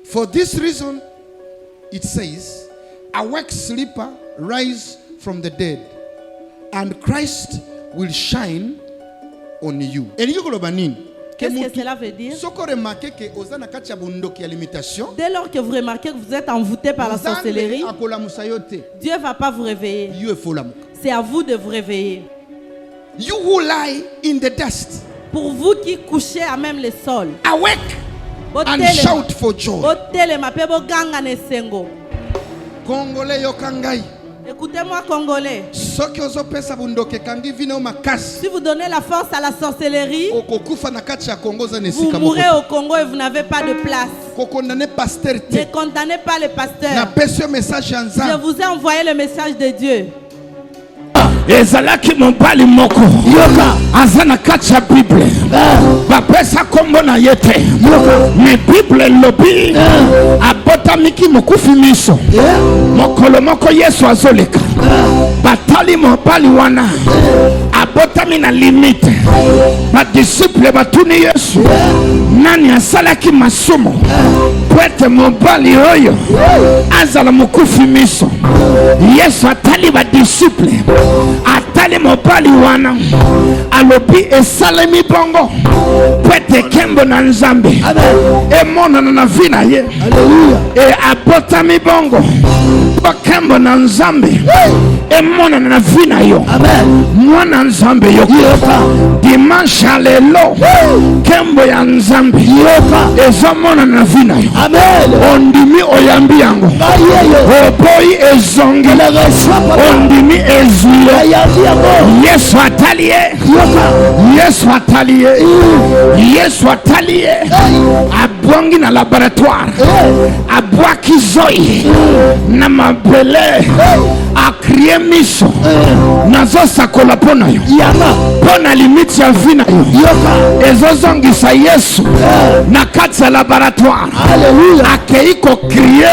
For this reason, it says, awake sleeper, rise from the dead, and Christ will shine on you. Qu'est-ce que cela veut dire? Dès lors que vous remarquez que vous êtes envoûté par la sorcellerie, Dieu ne va pas vous réveiller. C'est à vous de vous réveiller. You who lie in the dust, pour vous qui couchez à même le sol, awake and shout for joy. Congolais yokangai. Écoutez-moi, Congolais. Si vous donnez la force à la sorcellerie, vous mourrez au Congo et vous n'avez pas de place. Ne condamnez pas les pasteurs. Je vous ai envoyé le message de Dieu. Ezalaki mobali moko azana kacha Bible bapesa kombo na yete ni Bible lobi abota miki mokufi miso mokolo moko Yesu azoleka batali mobali wana abota mina limite ba disciple batuni Yesu nani asalaki masomo pwete mobali oyo azala mokufi miso Yesu atali ba disciple atali mobali wana alobi esalemi bongo pwete kembo na nzambe emona na vina ye e abota mi bongo kwa kembo na nzambe emona na vina yo mwana nzambe yo dimanche lelo kembo ya nzambe ezomona na vina yo ondimi oyambi yango opoyi ezongi ondimi ezwi Yesu ataliye Yesu ataliye Yesu ataliye abwangi na laboratoire abwaki zoi na mabele akrie miso nazo sakola pona yo pona limiti ya vina yo ezozongisa Yesu na kati ya laboratoire akeiko kriye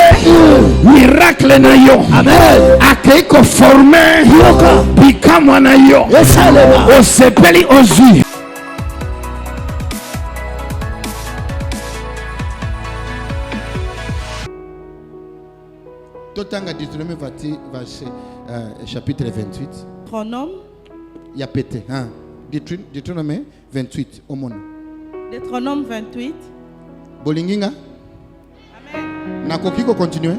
miracle na yo akeiko forme bikamwa na yo osepeli ozwi. Totanga Deutéronome chapitre 28. Deutéronome. Il y a pété. Deutéronome 28. Au monde. Deutéronome 28. Bolinginga. Amen. Nakokiko continuer.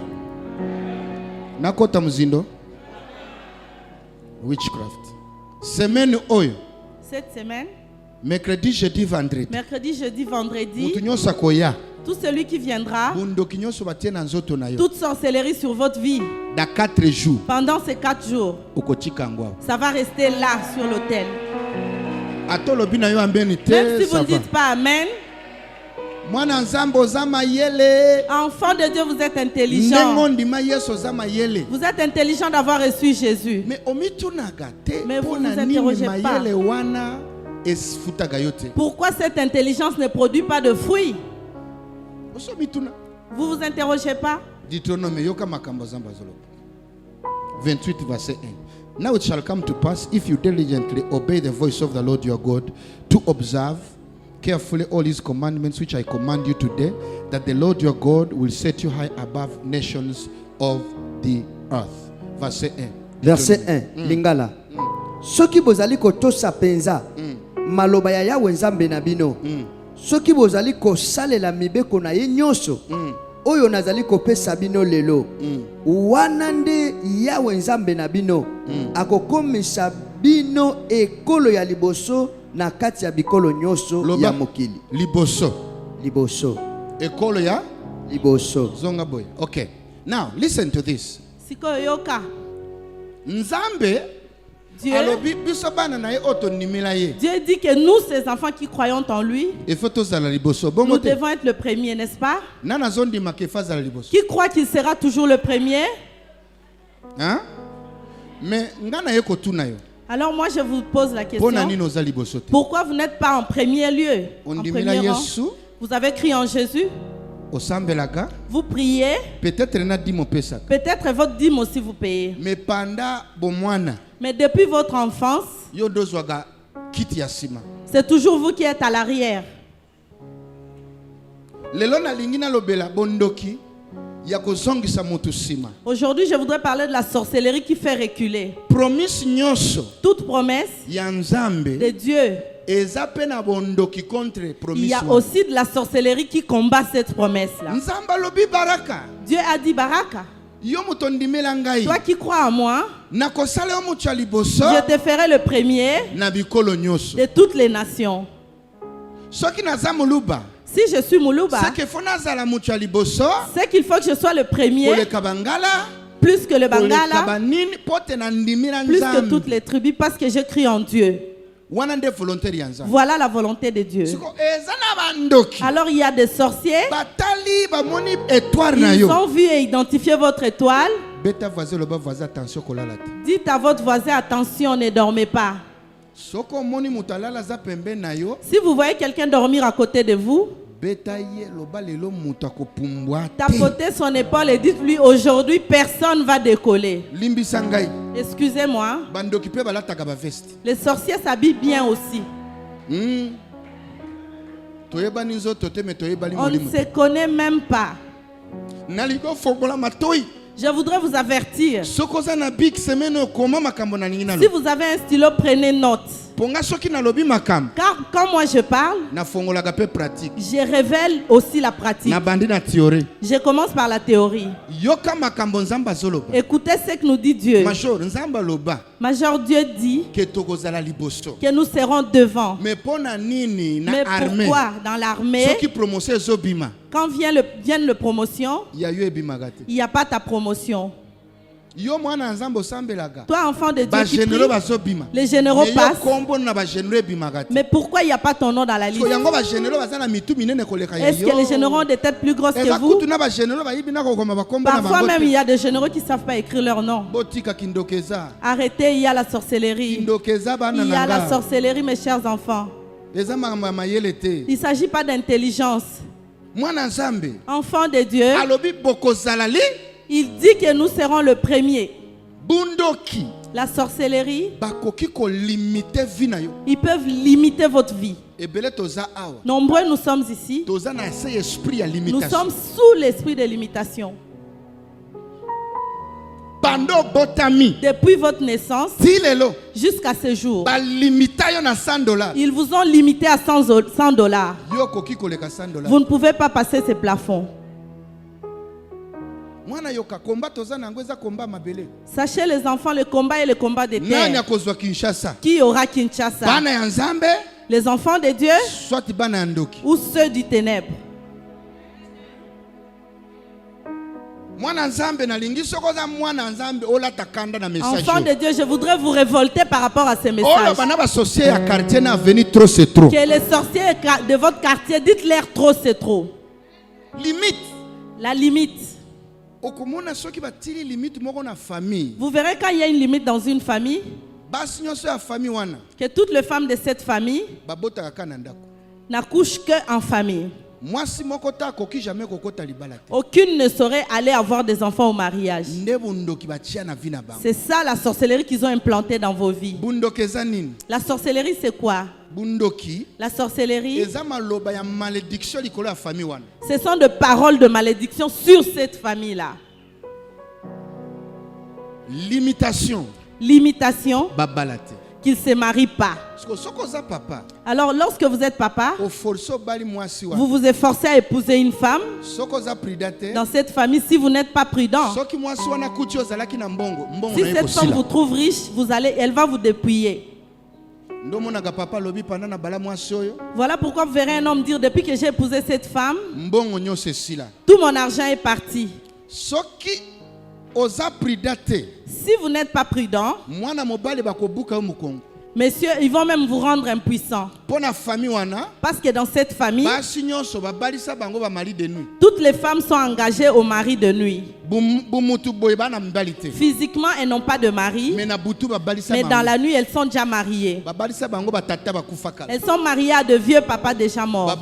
Nakota muzindo. Witchcraft. Semaine oyo. Cette semaine. Mercredi, jeudi, vendredi. Mercredi, jeudi, vendredi. Tout celui qui viendra, toute sorcellerie sur votre vie, pendant ces 4 jours, ça va rester là sur l'autel. Même si vous ne dites pas Amen, enfant de Dieu, vous êtes intelligent. Vous êtes intelligent d'avoir reçu Jésus. Mais vous ne vous interrogez pas. Pourquoi cette intelligence ne produit pas de fruits? Vous vous interrogez pas? 28 verset 1. Now it shall come to pass, if you diligently obey the voice of the Lord your God, to observe carefully all his commandments which I command you today, that the Lord your God will set you high above nations of the earth. Verset 1. Verset 1. Lingala. Soki bozali kotosa penza maloba ya Yahweh nzambe na bino. Soki bozali kosalela mibeko na ye nyonso oyo nazali kopesa bino lelo wana nde Yahweh nzambe na bino akokomisa bino ekolo ya liboso na kati ya bikolo nyonso ya mokili. Liboso ekolo ya liboso zonga boy. Okay, now listen to this. Sikoyoka Nzambe Dieu dit que nous, ces enfants qui croyons en lui, nous devons être le premier, n'est-ce pas? Qui croit qu'il sera toujours le premier? Hein? Mais alors moi je vous pose la question. Pourquoi vous n'êtes pas en premier lieu? En premier rang? Vous avez crié en Jésus? Vous priez. Peut-être votre dîme aussi vous payez. Mais depuis votre enfance, c'est toujours vous qui êtes à l'arrière. Aujourd'hui, je voudrais parler de la sorcellerie qui fait reculer. Toute promesse de Dieu. Il y a aussi de la sorcellerie qui combat cette promesse-là. Dieu a dit Baraka. Toi qui crois en moi, je te ferai le premier de toutes les nations. Si je suis Moulouba, c'est qu'il faut que je sois le premier, plus que le Bangala, plus que toutes les tribus, parce que je crie en Dieu. Voilà la volonté de Dieu. Alors il y a des sorciers. Ils ont vu et identifié votre étoile. Dites à votre voisin, attention, ne dormez pas. Si vous voyez quelqu'un dormir à côté de vous, tapotez son épaule et dites-lui, aujourd'hui personne ne va décoller. Excusez-moi. Les sorciers s'habillent bien aussi. On ne se connaît même pas. Je voudrais vous avertir. Si vous avez un stylo, prenez note. Car quand moi je parle, je révèle aussi la pratique. Je commence par la théorie. Écoutez ce que nous dit Dieu. Major, Dieu dit que nous serons devant. Mais pourquoi dans l'armée, quand viennent les promotions, il n'y a pas ta promotion. Toi, enfant de Dieu qui prie, les généraux passent. Mais pourquoi il n'y a pas ton nom dans la liste? Est-ce que les généraux ont des têtes plus grosses que vous? Parfois même, il y a des généraux qui ne savent pas écrire leur nom. Arrêtez, il y a la sorcellerie. Il y a la sorcellerie, mes chers enfants. Il ne s'agit pas d'intelligence. Enfant de Dieu, il dit que nous serons le premier. La sorcellerie, ils peuvent limiter votre vie. Nombreux nous sommes ici. Nous sommes sous l'esprit de limitation. Depuis votre naissance jusqu'à ce jour, ils vous ont limité à $100. Vous ne pouvez pas passer ces plafonds. Sachez les enfants, le combat est le combat des terres. Qui aura Kinshasa? Les enfants de Dieu ou ceux du ténèbre? Enfants de Dieu, je voudrais vous révolter par rapport à ces messages. Que les sorciers de votre quartier, dites-leur trop, c'est trop. La limite. Vous verrez quand il y a une limite dans une famille, que toutes les femmes de cette famille n'accouchent qu'en famille. Aucune ne saurait aller avoir des enfants au mariage. C'est ça la sorcellerie qu'ils ont implantée dans vos vies. La sorcellerie, c'est quoi? La sorcellerie, ce sont des paroles de malédiction sur cette famille-là. Limitation. Qu'ils ne se marient pas. Alors lorsque vous êtes papa, vous vous efforcez à épouser une femme. Dans cette famille, si vous n'êtes pas prudent, si cette femme vous trouve riche, elle va vous dépouiller. Voilà pourquoi vous verrez un homme dire, depuis que j'ai épousé cette femme, tout mon argent est parti. Si vous n'êtes pas prudent, messieurs, ils vont même vous rendre impuissants. Parce que dans cette famille, toutes les femmes sont engagées au mari de nuit. Physiquement, elles n'ont pas de mari, mais dans la nuit, elles sont déjà mariées. Elles sont mariées à de vieux papas déjà morts.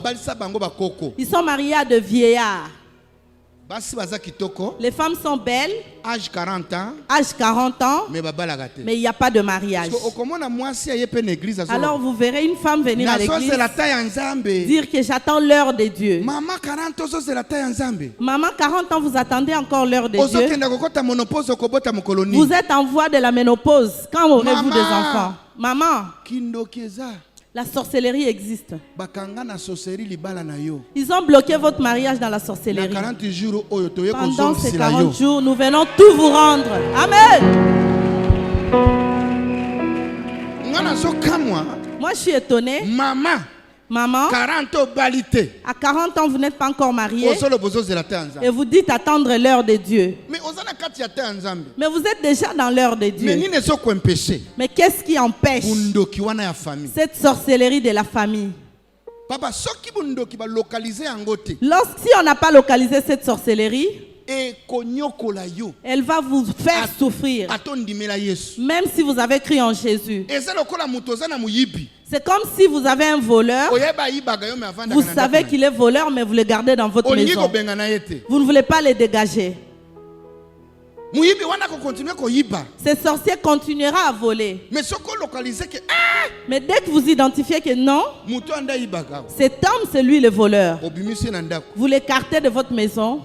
Ils sont mariés à de vieillards. Les femmes sont belles. Âge 40 ans. Âge 40 ans. Mais il n'y a pas de mariage. Alors vous verrez une femme venir à l'église dire que j'attends l'heure de Dieu. Maman 40 ans, vous attendez encore l'heure de Dieu. Vous êtes en voie de la ménopause. Quand aurez-vous des enfants? Maman, la sorcellerie existe. Ils ont bloqué votre mariage dans la sorcellerie. Pendant ces 40 jours, nous venons tout vous rendre. Amen. Moi, je suis étonné. Maman, à 40 ans, vous n'êtes pas encore marié. Et vous dites attendre l'heure de Dieu. Mais vous êtes déjà dans l'heure de Dieu. Mais qu'est-ce qui empêche cette sorcellerie de la famille? Lorsque on n'a pas localisé cette sorcellerie, elle va vous faire souffrir. Même si vous avez cru en Jésus. C'est comme si vous avez un voleur. Vous savez qu'il est voleur, mais vous le gardez dans votre maison. Vous ne voulez pas le dégager. Ce sorcier continuera à voler. Mais dès que vous identifiez que non, cet homme, c'est lui le voleur, vous l'écartez de votre maison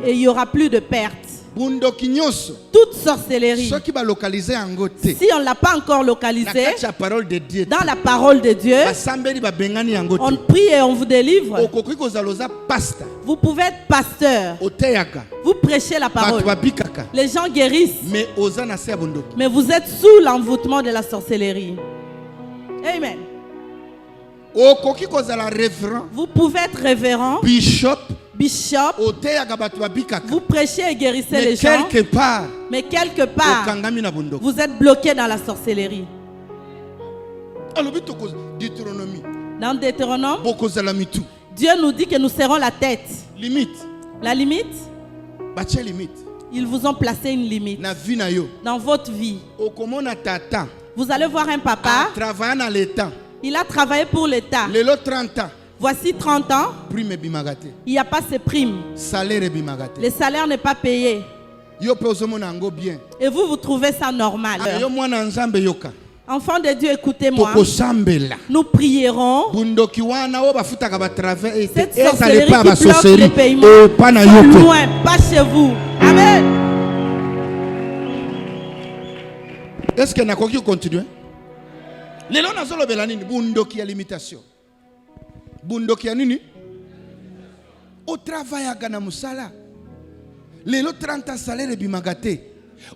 et il n'y aura plus de pertes. Toute sorcellerie, si on ne l'a pas encore localisé dans la parole de Dieu, on prie et on vous délivre. Vous pouvez être pasteur, vous prêchez la parole, les gens guérissent, mais vous êtes sous l'envoûtement de la sorcellerie. Amen. Vous pouvez être révérend, bishop, vous prêchez et guérissez les gens, mais quelque part, vous êtes bloqué dans la sorcellerie. Dans Deutéronome, Dieu nous dit que nous serons la tête. La limite, ils vous ont placé une limite dans votre vie. Vous allez voir un papa, il a travaillé pour l'État. Voici 30 ans, il n'y a pas ces primes. Le salaire n'est pas payé. Et vous trouvez ça normal. Enfants de Dieu, écoutez-moi. Nous prierons. Cette sorcellerie qui bloque les paiements, loin, pas chez vous. Amen. Est-ce que nous continuer? Les gens n'ont pas de limitation. Bundoki ya nini? Au travail à Ghana Musala. Les 30 salaires bimagate.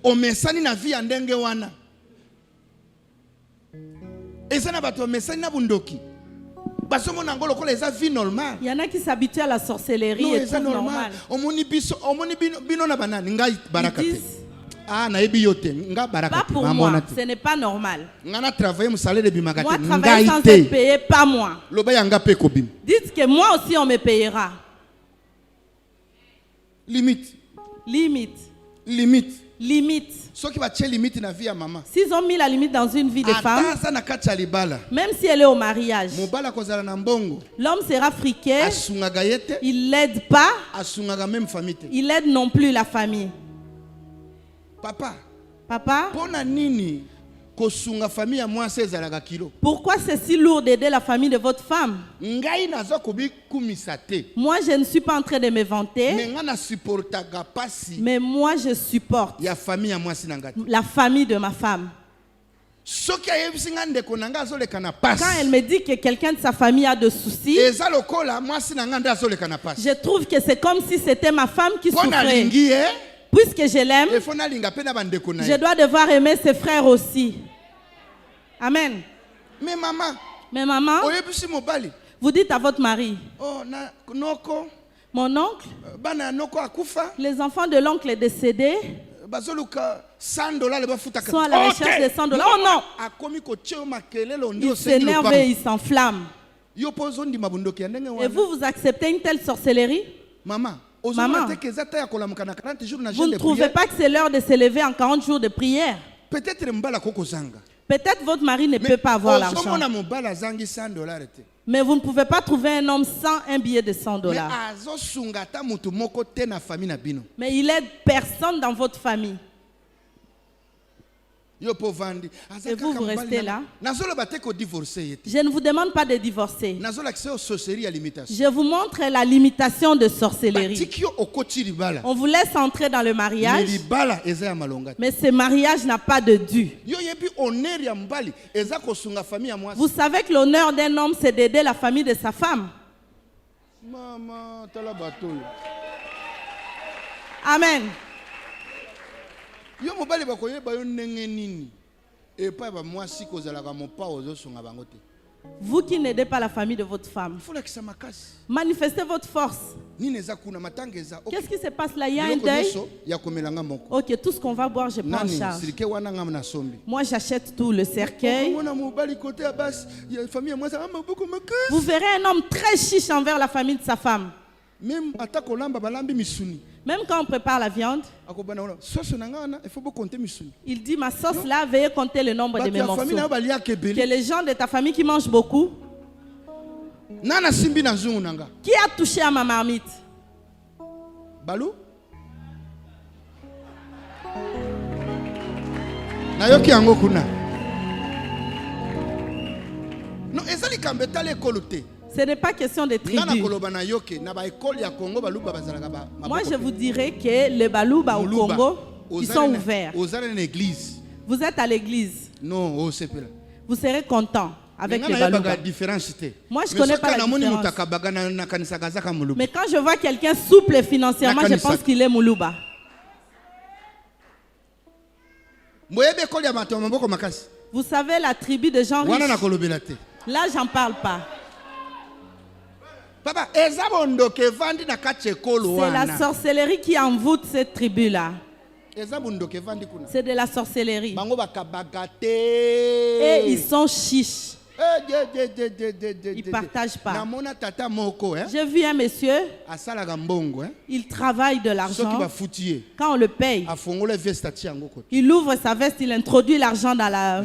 O mesani na vie andenge wana. Ezana bato mesani na bundoki. Basomo nangolo ko les vie normale. Il y en a qui s'habituent à la sorcellerie et tout normal. Omoni bino na banani ngai barakate. Pas pour moi, ce n'est pas normal. Moi, travailler sans être payé, pas moi. Dites que moi aussi on me payera. Limite. S'ils ont mis la limite dans une vie de femme, même si elle est au mariage, l'homme sera friqué, il l'aide pas, il aide non plus la famille. Papa, pourquoi c'est si lourd d'aider la famille de votre femme? Moi, je ne suis pas en train de me vanter, mais moi, je supporte la famille de ma femme. Quand elle me dit que quelqu'un de sa famille a de soucis, je trouve que c'est comme si c'était ma femme qui souffrait. Puisque je l'aime, je dois devoir aimer ses frères aussi. Amen. Mais maman, vous dites à votre mari, mon oncle, les enfants de l'oncle est décédé, sont à la recherche de $100. Oh non! Il s'énerve et il s'enflamme. Et vous acceptez une telle sorcellerie? Maman, vous ne trouvez pas que c'est l'heure de s'élever en 40 jours de prière? Peut-être Peut-être votre mari ne peut pas avoir l'argent. Mais vous ne pouvez pas trouver un homme sans un billet de $100. Mais il aide personne dans votre famille. Et vous, vous restez là. Je ne vous demande pas de divorcer. Je vous montre la limitation de sorcellerie. On vous laisse entrer dans le mariage, mais ce mariage n'a pas de dû. Vous savez que l'honneur d'un homme, c'est d'aider la famille de sa femme. Amen. Vous qui n'aidez pas la famille de votre femme, manifestez votre force. Qu'est-ce qui se passe là? Il y a un deuil. Ok, tout ce qu'on va boire, je prends en charge. Moi, j'achète tout, le cercueil. Vous verrez un homme très chiche envers la famille de sa femme. Même quand on prépare la viande, il dit, ma sauce là, veuillez compter le nombre de mes morceaux. Que les gens de ta famille qui mangent beaucoup. Qui a touché à ma marmite? Balou? Non, ce n'est pas question de tribu. Moi, je vous dirais que les Balouba au Congo, ils sont ouverts. Vous êtes à l'église. Non, vous serez content avec les Balouba. Moi, je ne connais pas la différence. Mais quand je vois quelqu'un souple financièrement, je pense qu'il est Moulouba. Vous savez la tribu de gens riches. Là, j'en parle pas. C'est la sorcellerie qui envoûte cette tribu-là. C'est de la sorcellerie. Et ils sont chiches. Ils ne partagent pas. J'ai vu un monsieur, il travaille de l'argent. Quand on le paye, il ouvre sa veste, il introduit l'argent dans la...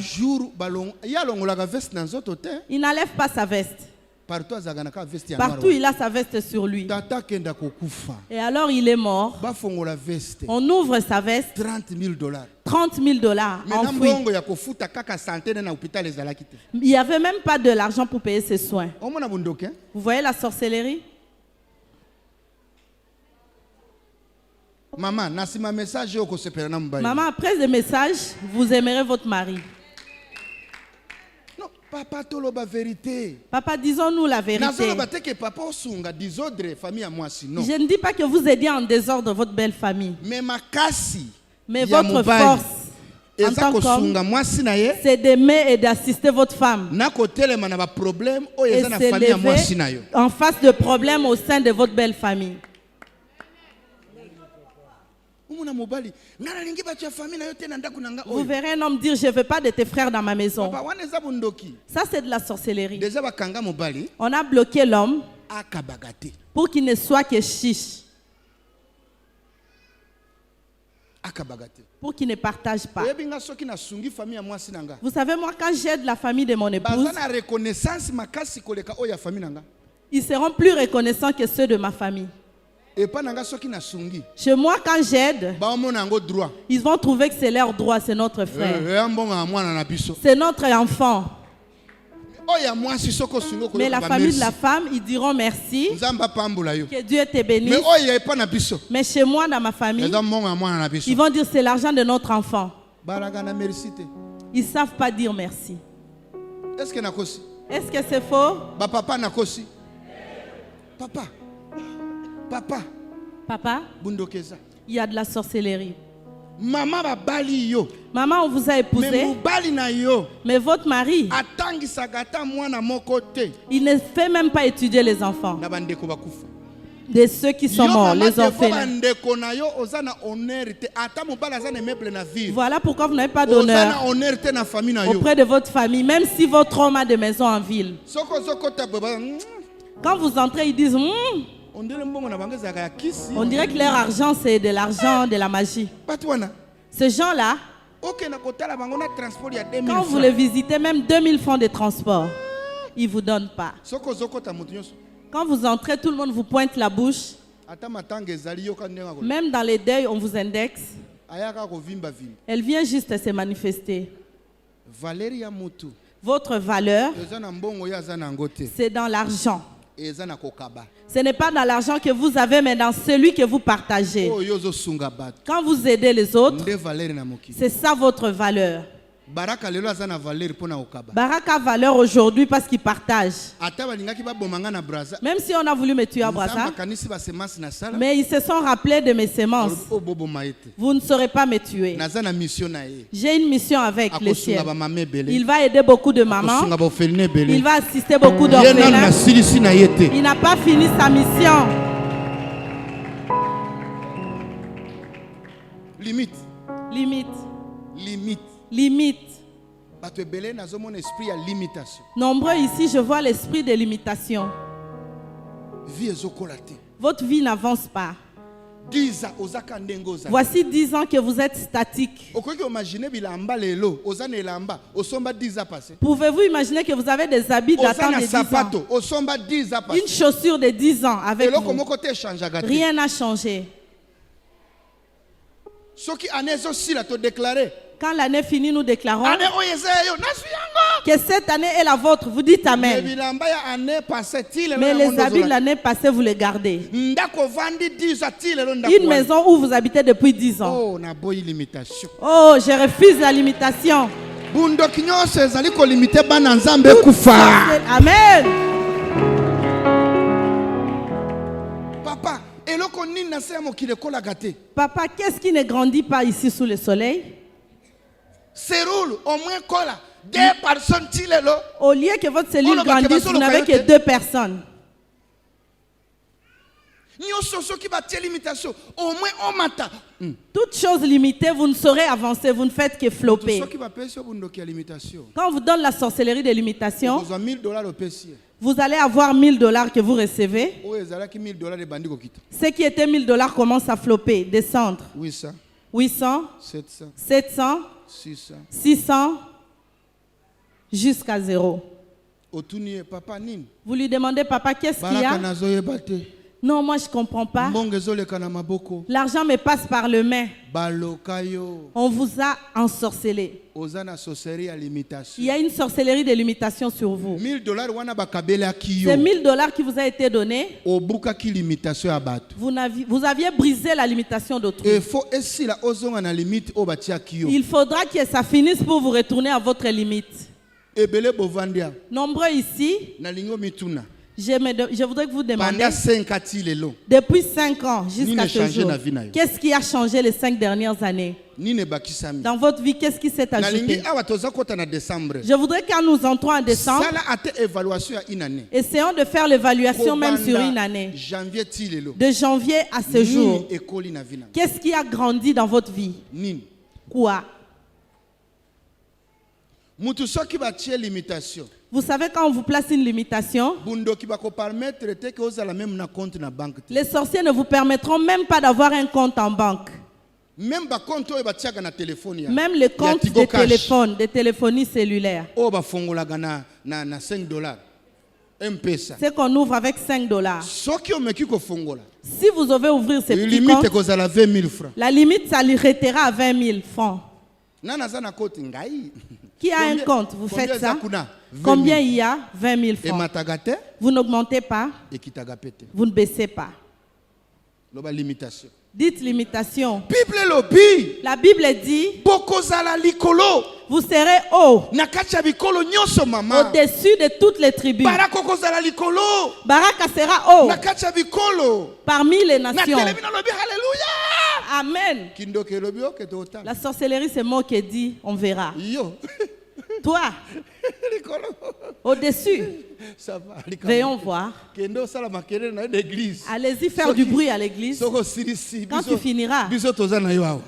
Il n'enlève pas sa veste. Partout il a sa veste sur lui. Et alors il est mort. On ouvre sa veste. $30,000 enfouis. Il n'y avait même pas de l'argent pour payer ses soins. Vous voyez la sorcellerie? Maman, après le message, vous aimerez votre mari. Papa, toloba vérité. Papa, disons-nous la vérité. Je ne dis pas que vous aidiez en désordre votre belle famille. Mais votre force en tant qu'homme, c'est d'aimer et d'assister votre femme. Et s'élever en face de problèmes au sein de votre belle famille. Vous verrez un homme dire, je ne veux pas de tes frères dans ma maison. Ça, c'est de la sorcellerie. On a bloqué l'homme pour qu'il ne soit que chiche. Pour qu'il ne partage pas. Vous savez, moi, quand j'aide la famille de mon épouse, ils seront plus reconnaissants que ceux de ma famille. Chez moi, quand j'aide, ils vont trouver que c'est leur droit, c'est notre frère. C'est notre enfant. Mais la famille de la femme, ils diront merci. Que Dieu te bénisse. Mais chez moi, dans ma famille, ils vont dire c'est l'argent de notre enfant. Ils ne savent pas dire merci. Est-ce que c'est faux? Papa, il y a de la sorcellerie. Maman, on vous a épousé. Mais votre mari, il ne fait même pas étudier les enfants. De ceux qui sont morts, les orphelins. Voilà pourquoi vous n'avez pas d'honneur auprès de votre famille, même si votre homme a des maisons en ville. Quand vous entrez, ils disent on dirait que leur argent, c'est de l'argent de la magie. Ces gens-là, Quand vous les visitez, même 2000 francs de transport, ils ne vous donnent pas. Quand vous entrez, tout le monde vous pointe la bouche. Même dans les deuils, on vous indexe. Elle vient juste se manifester. Votre valeur, c'est dans l'argent. Ce n'est pas dans l'argent que vous avez, mais dans celui que vous partagez. Quand vous aidez les autres, c'est ça votre valeur. Baraka a valeur aujourd'hui parce qu'il partage. Même si on a voulu me tuer à Brazza, mais ils se sont rappelés de mes semences. Vous ne saurez pas me tuer. J'ai une mission avec le ciel. Il va aider beaucoup de mamans. Il va assister beaucoup d'orphelins. Il n'a pas fini sa mission. Limite. Nombreux ici, je vois l'esprit de limitation. Votre vie n'avance pas. Voici 10 ans que vous êtes statique. Pouvez-vous imaginer que vous avez des habits datant de 10 ans? Une chaussure de 10 ans avec vous. Rien n'a changé. Quand l'année finit, nous déclarons que cette année est la vôtre. Vous dites Amen. Mais les habits de l'année passée, vous les gardez. Une maison où vous habitez depuis 10 ans. Oh, je refuse la limitation. Amen. Papa, qu'est-ce qui ne grandit pas ici sous le soleil? Au lieu que votre cellule grandisse, vous n'avez que 2 personnes. Toute chose limitée, vous ne saurez avancer, vous ne faites que flopper. Quand on vous donne la sorcellerie de limitation, vous allez avoir $1000 que vous recevez. Ce qui était $1000 commence à flopper, descendre. 800, 700, 600, jusqu'à 0. Vous lui demandez, papa, qu'est-ce qu'il y a? Non, moi je ne comprends pas. L'argent me passe par le main. On vous a ensorcelé. Il y a une sorcellerie de limitation sur vous. C'est $1000 qui vous a été donné. Vous aviez brisé la limitation d'autrui. Il faudra que ça finisse pour vous retourner à votre limite. Nombreux ici, je voudrais que vous demandiez, depuis 5 ans jusqu'à ce jour, qu'est-ce qui a changé les 5 dernières années? Dans votre vie, qu'est-ce qui s'est ajouté? Je voudrais quand nous entrons en décembre, essayons de faire l'évaluation même sur une année. De janvier à ce jour, qu'est-ce qui a grandi dans votre vie? Quoi? Vous savez, quand on vous place une limitation, les sorciers ne vous permettront même pas d'avoir un compte en banque. Même le compte de téléphone, de téléphonie cellulaire. C'est qu'on ouvre avec $5. Si vous devez ouvrir ces petits comptes, la limite s'arrêtera à 20 000 francs. Qui a un compte, vous faites ça. Combien il y a? 20 000 francs. Vous n'augmentez pas. Vous ne baissez pas. Dites limitation. La Bible dit, vous serez haut, au-dessus de toutes les tribus. Baraka sera haut parmi les nations. Amen. La sorcellerie, c'est moi qui dis, on verra. Toi, au-dessus, veillons voir. Allez-y faire du bruit à l'église. Quand tu finiras,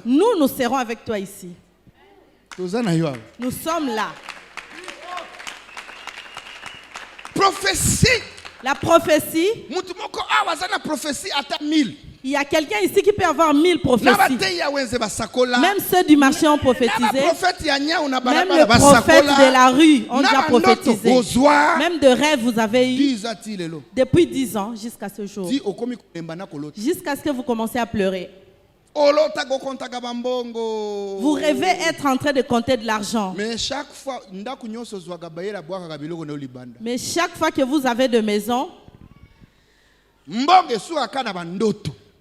nous serons avec toi ici. Nous sommes là. Prophétie. La prophétie. Il y a quelqu'un ici qui peut avoir 1000 prophéties. Même ceux du marché ont prophétisé. Même le prophète de la rue ont déjà prophétisé. Même de rêves vous avez eu. Depuis 10 ans jusqu'à ce jour. Jusqu'à ce que vous commencez à pleurer. Vous rêvez être en train de compter de l'argent. Mais chaque fois que vous avez de maison,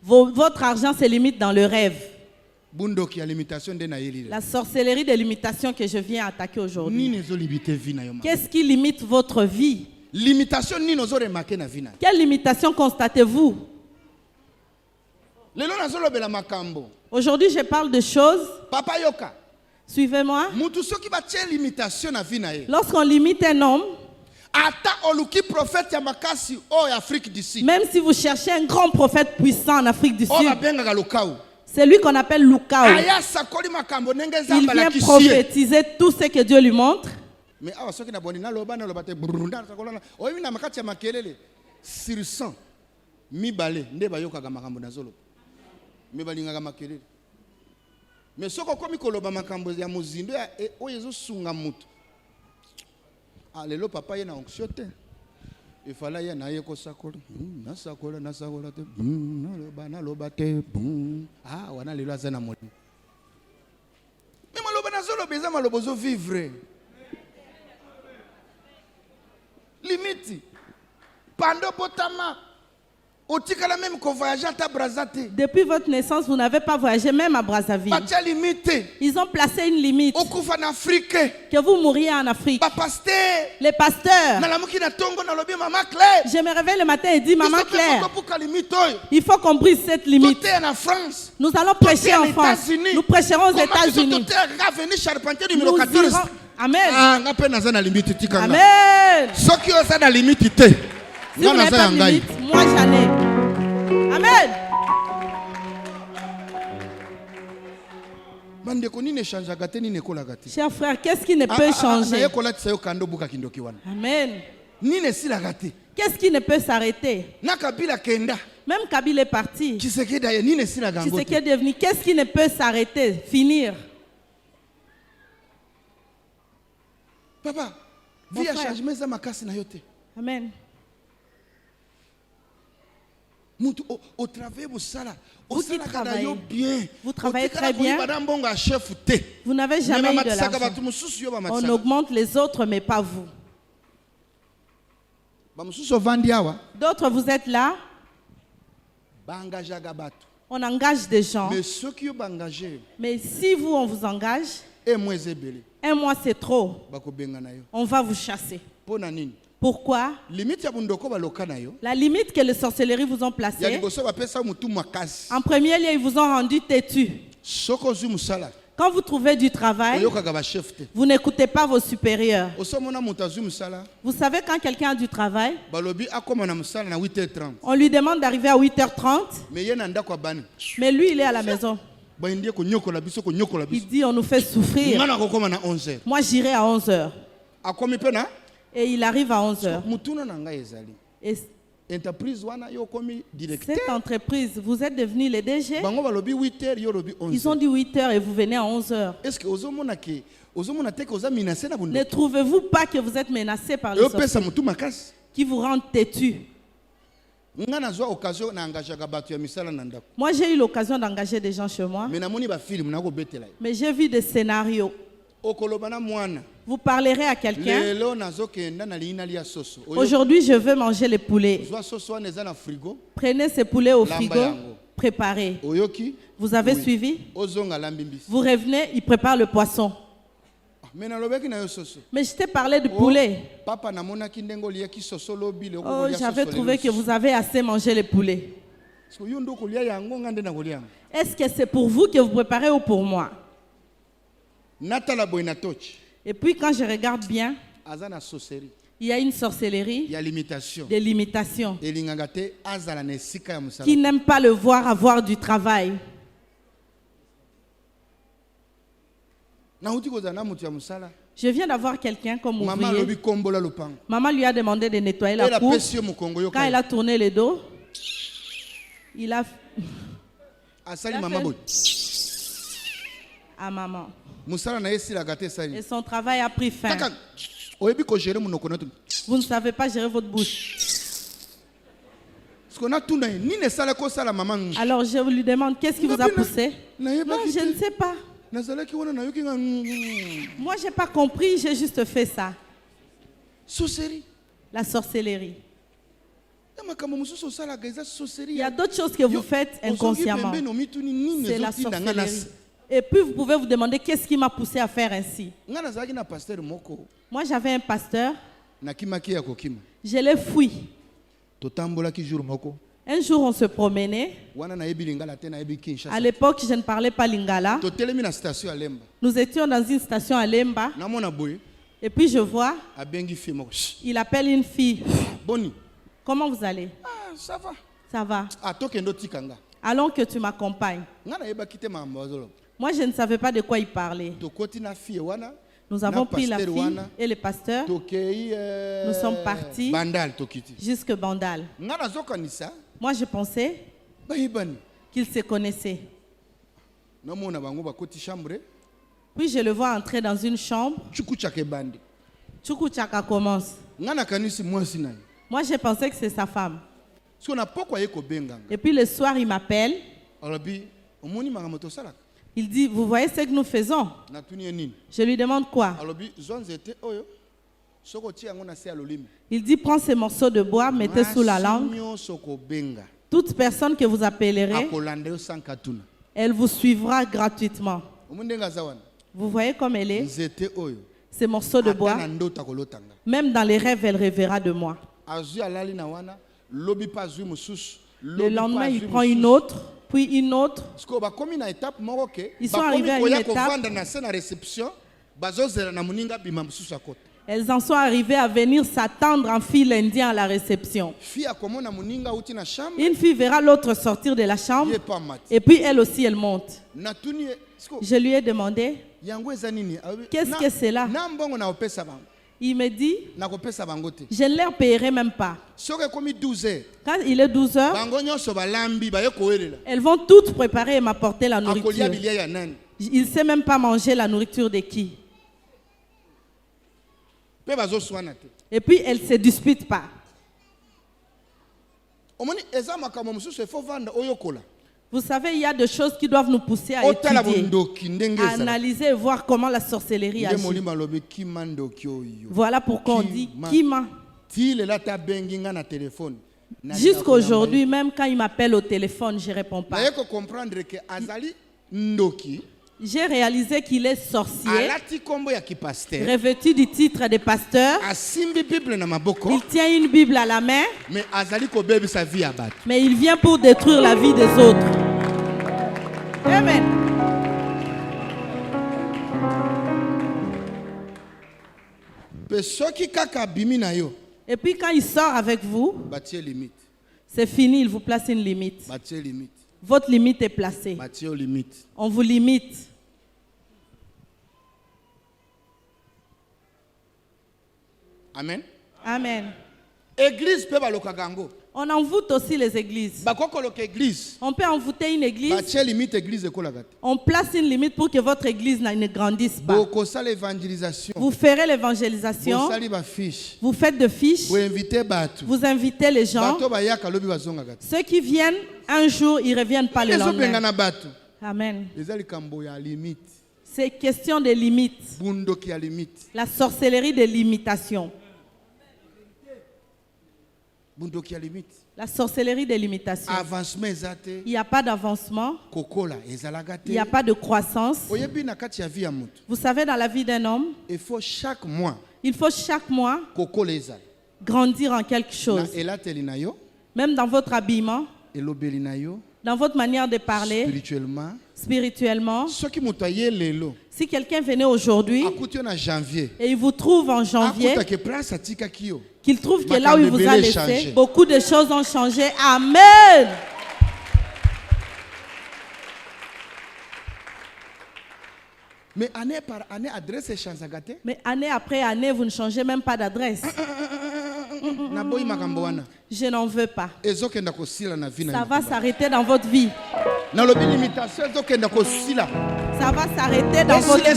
votre argent se limite dans le rêve. La sorcellerie de l'imitation que je viens attaquer aujourd'hui. Qu'est-ce qui limite votre vie? Quelle limitation constatez-vous? Aujourd'hui, je parle de choses. Suivez-moi. Lorsqu'on limite un homme, même si vous cherchez un grand prophète puissant en Afrique du Sud, c'est lui qu'on appelle Lukao. Il vient prophétiser tout ce que Dieu lui montre. Mais sur 100, mais ce qu'on koloba makambo ya muzindo ya oyezo sunga mutu. Ah lelo papa yena onksiote. Il fallait y na yeko sakola. Na sakola te. Na loba te. Ah wana lelo azana moli. Mais maloba na zolo beza malobo zo vivre. Limite. Pando potama. Depuis votre naissance, vous n'avez pas voyagé même à Brazzaville. Ils ont placé une limite. Que vous mouriez en Afrique. Les pasteurs. Je me réveille le matin et dis, Maman Claire, il faut qu'on brise cette limite. Nous allons prêcher en France. Nous prêcherons aux États-Unis. Nous irons. Amen. Amen. Si vous n'avez pas de limite, moi j'en ai. Amen. Chers frères, qu'est-ce qui ne peut changer? Amen. Qu'est-ce qui ne peut s'arrêter? Même Kabila est parti. Tshisekedi est devenu. Qu'est-ce qui ne peut s'arrêter? Finir. Papa, vie a changé, mais ça m'a cassé na yote. Amen. Vous travaillez très bien. Vous n'avez jamais eu de l'argent. On augmente les autres, mais pas vous. D'autres, vous êtes là. On engage des gens. Mais si vous, on vous engage, un mois c'est trop. On va vous chasser. Pourquoi? La limite que les sorcelleries vous ont placée. En premier lieu, ils vous ont rendu têtu. Quand vous trouvez du travail, vous n'écoutez pas vos supérieurs. Vous savez, quand quelqu'un a du travail, on lui demande d'arriver à 8h30. Mais lui, il est à la maison. Il dit, on nous fait souffrir. Moi, j'irai à 11h. Et il arrive à 11h. Et cette entreprise, vous êtes devenu les DG. Ils ont dit 8h et vous venez à 11h. Ne trouvez-vous pas que vous êtes menacé par les sorciers qui vous rendent têtu? Moi, j'ai eu l'occasion d'engager des gens chez moi. Mais j'ai vu des scénarios. Vous parlerez à quelqu'un. Aujourd'hui, je veux manger les poulets. Prenez ces poulets au frigo, préparez. Vous avez suivi? Vous revenez, il prépare le poisson. Mais je t'ai parlé du poulet. Oh, j'avais trouvé que vous avez assez mangé les poulets. Est-ce que c'est pour vous que vous préparez ou pour moi? Et puis quand je regarde bien, il y a une sorcellerie, des limitations, qui n'aiment pas le voir avoir du travail. Je viens d'avoir quelqu'un comme ouvrier. Maman lui a demandé de nettoyer la cour. Quand elle a tourné le dos, il a Asali maman boy. À maman. Et son travail a pris fin. Vous ne savez pas gérer votre bouche. Alors je lui demande, qu'est-ce qui vous a poussé? Non, je ne sais pas. Moi, je n'ai pas compris, j'ai juste fait ça. La sorcellerie. Il y a d'autres choses que vous faites inconsciemment. C'est la sorcellerie. Et puis vous pouvez vous demander qu'est-ce qui m'a poussé à faire ainsi. Moi j'avais un pasteur. Je l'ai fui. Un jour on se promenait. À l'époque je ne parlais pas lingala. Nous étions dans une station à Lemba. Et puis je vois, il appelle une fille. Comment vous allez? Ça va. Ça va. Allons que tu m'accompagnes. Moi, je ne savais pas de quoi il parlait. Nous avons pris la fille et le pasteur. Nous sommes partis jusque Bandal. Moi, je pensais qu'ils se connaissaient. Puis je le vois entrer dans une chambre. Chukuchaka commence. Moi, je pensais que c'est sa femme. Et puis le soir, il m'appelle. Il dit, vous voyez ce que nous faisons? Je lui demande quoi? Il dit, prends ces morceaux de bois, mettez sous la langue. Toute personne que vous appellerez, elle vous suivra gratuitement. Vous voyez comme elle est? Ces morceaux de bois, même dans les rêves, elle rêvera de moi. Le lendemain, il prend une autre, puis une autre. Ils sont arrivés à une étape. Elles en sont arrivées à venir s'attendre en file indien à la réception. Une fille verra l'autre sortir de la chambre et puis elle aussi elle monte. Je lui ai demandé, qu'est-ce que c'est là? Il me dit, je ne leur paierai même pas. Quand il est 12 heures, elles vont toutes préparer et m'apporter la nourriture. Il ne sait même pas manger la nourriture de qui. Et puis elle ne se dispute pas. Vous savez, il y a des choses qui doivent nous pousser à étudier, à analyser et voir comment la sorcellerie agit. Voilà pourquoi on dit Kima. Jusqu'à aujourd'hui, même quand il m'appelle au téléphone, je ne réponds pas. J'ai réalisé qu'il est sorcier, revêtu du titre de pasteur. Il tient une Bible à la main, mais il vient pour détruire la vie des autres. Amen. Et puis quand il sort avec vous, c'est fini, il vous place une limite. Votre limite est placée. On vous limite. Amen. Amen. Église peut On envoûte aussi les églises. On peut envoûter une église. On place une limite pour que votre église ne grandisse pas. Vous ferez l'évangélisation. Vous faites de fiches. Vous invitez les gens. Ceux qui viennent un jour, ils ne reviennent pas le lendemain. Amen. C'est question de limites. La sorcellerie de l'imitation. La sorcellerie des limitations. Il n'y a pas d'avancement. Il n'y a pas de croissance. Vous savez, dans la vie d'un homme, il faut chaque mois grandir en quelque chose. Même dans votre habillement, dans votre manière de parler, spirituellement. Si quelqu'un venait aujourd'hui et il vous trouve en janvier, qu'il trouve que là où il vous a laissé, beaucoup de choses ont changé. Amen. Mais année par année, adresse change. Mais année après année, vous ne changez même pas d'adresse. Je n'en veux pas. Ça va s'arrêter dans votre vie. Ça va s'arrêter dans votre vie.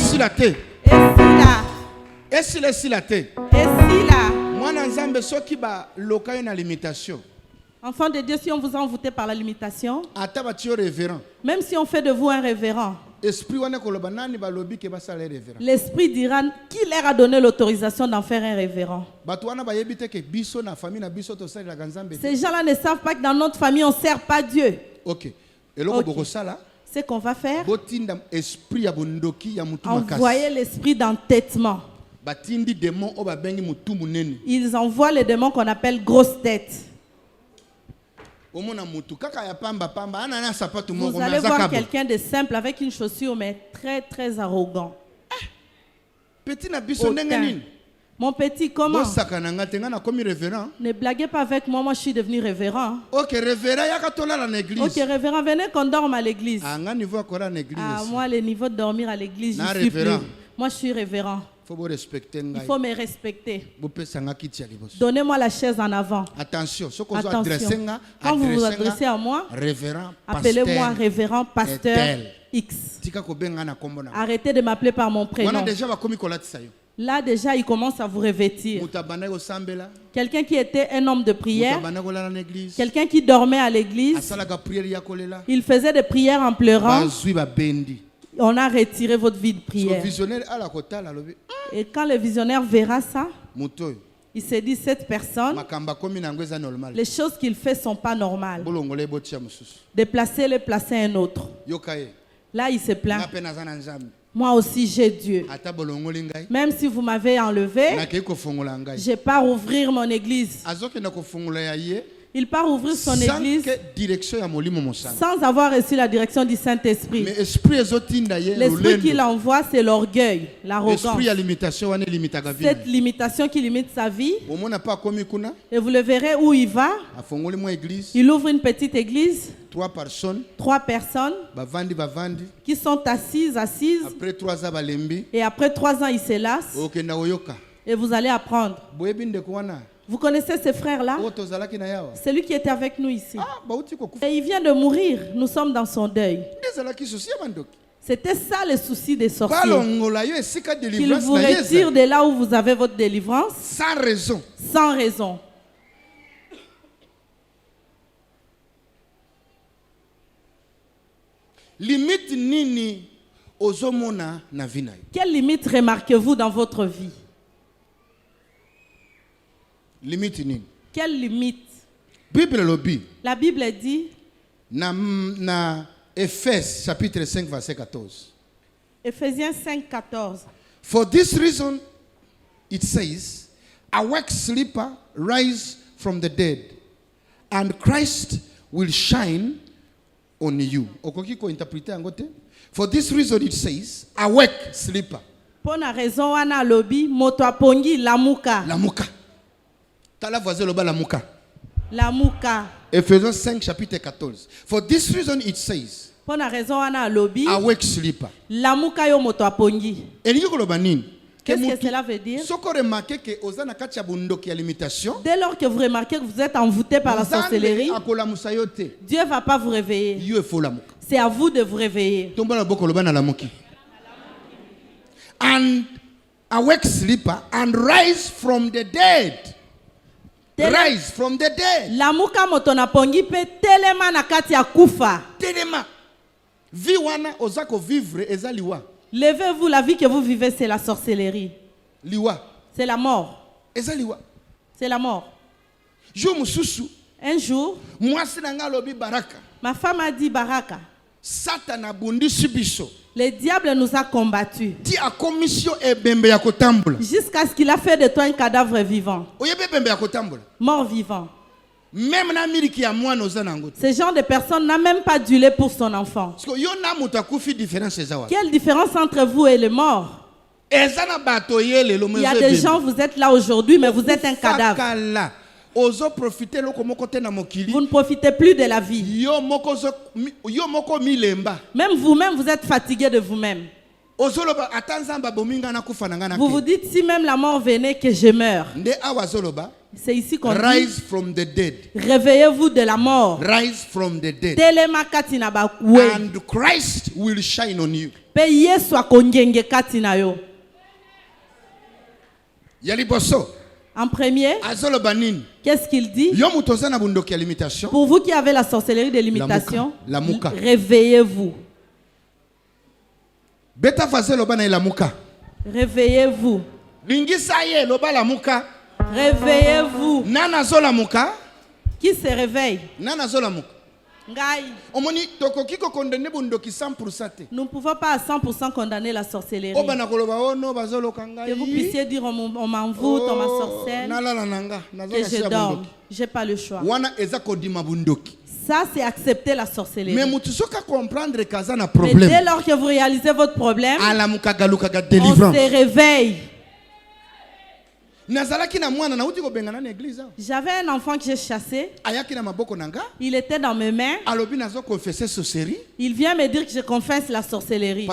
Et si là. Enfant de Dieu, si on vous a envoûté par la limitation, même si on fait de vous un révérend, l'esprit dira qui leur a donné l'autorisation d'en faire un révérend. Ces gens-là ne savent pas que dans notre famille, on ne sert pas Dieu. Ok. Ce qu'on va faire, envoyer l'esprit d'entêtement. Ils envoient les démons qu'on appelle grosses têtes. Vous allez voir quelqu'un de simple avec une chaussure mais très très arrogant. Mon petit, comment? Ne blaguez pas avec moi, moi je suis devenu révérend. Ok, révérend, venez qu'on dorme à l'église. Moi, le niveau de dormir à l'église, je suis plus. Moi je suis révérend. Il faut me respecter. Donnez-moi la chaise en avant. Attention. Quand vous vous adressez à moi, appelez-moi révérend pasteur X. Arrêtez de m'appeler par mon prénom. Là déjà, il commence à vous revêtir. Quelqu'un qui était un homme de prière, quelqu'un qui dormait à l'église, il faisait des prières en pleurant. On a retiré votre vie de prière. Et quand le visionnaire verra ça, il se dit, cette personne, les choses qu'il fait ne sont pas normales. Déplacez-le, placez un autre. Là, il se plaint. Moi aussi, j'ai Dieu. Même si vous m'avez enlevé, je pars ouvrir mon église. Il part ouvrir son église sans avoir reçu la direction du Saint-Esprit. L'esprit qu'il envoie, c'est l'orgueil, l'arrogance. Cette limitation qui limite sa vie. Et vous le verrez où il va. Il ouvre une petite église. 3 personnes qui sont assises. Et après 3 ans, ils se lassent. Et vous allez apprendre. Vous connaissez ce frère-là? Celui qui était avec nous ici. Et il vient de mourir. Nous sommes dans son deuil. C'était ça le souci des sorciers. Qu'ils vous retirent de là où vous avez votre délivrance. Sans raison. Sans raison. Limite nini ozomona na vina. Quelle limite remarquez-vous dans votre vie? Limite nini? Quelle limite? Bible lobby. La Bible dit na Ephésiens chapitre 5 verset 14. Ephésiens 5 14. For this reason it says, awake sleeper, rise from the dead, and Christ will shine on you. Okokiko interpréter angote. For this reason it says, awake sleeper. Pour la raison wana lobby moto apongi lamuka. Lamuka. Tala voisin loba lamuka. Lamuka. Ephésiens 5 chapitre 14. For this reason it says, pour la raison wana lobby awake sleeper. Lamuka yo moto apongi. Elingi koloba nini? Qu'est-ce que cela veut dire? Dès lors que vous remarquez que vous êtes envoûté par la sorcellerie, Dieu ne va pas vous réveiller. C'est à vous de vous réveiller. And awake sleeper and rise from the dead. Rise from the dead. Lamuka moto na pongi pe telema na kati ya kufa. Telema. Vi wana ozako vivre ezaliwa. Levez-vous, la vie que vous vivez, c'est la sorcellerie. Liwa. C'est la mort. Ezaliwa. C'est la mort. Un jour, ma femme a dit Baraka. Le diable nous a combattus. Jusqu'à ce qu'il a fait de toi un cadavre vivant. Mort vivant. Ce genre de personne n'a même pas du lait pour son enfant. Quelle différence entre vous et le mort? Il y a des gens, vous êtes là aujourd'hui, mais vous êtes un cadavre. Vous ne profitez plus de la vie. Même vous-même, vous êtes fatigué de vous-même. Vous vous dites, si même la mort venait, que je meurs. C'est ici qu'on dit, rise from the dead. Réveillez-vous de la mort. Rise from the dead. Telema katina bakwe. And Christ will shine on you. Pe Yesu akongenge katina yo. Yaliboso. En premier, qu'est-ce qu'il dit? Pour vous qui avez la sorcellerie de l'imitation, réveillez-vous. Réveillez-vous. Réveillez-vous. Qui se réveille? Nous ne pouvons pas à 100% condamner la sorcellerie. Que vous puissiez dire on m'envoûte, on m'ensorcelle, que je dorme. Je n'ai pas le choix. Ça, c'est accepter la sorcellerie. Mais dès lors que vous réalisez votre problème, on se réveille. J'avais un enfant que j'ai chassé. Il était dans mes mains. Il vient me dire que je confesse la sorcellerie.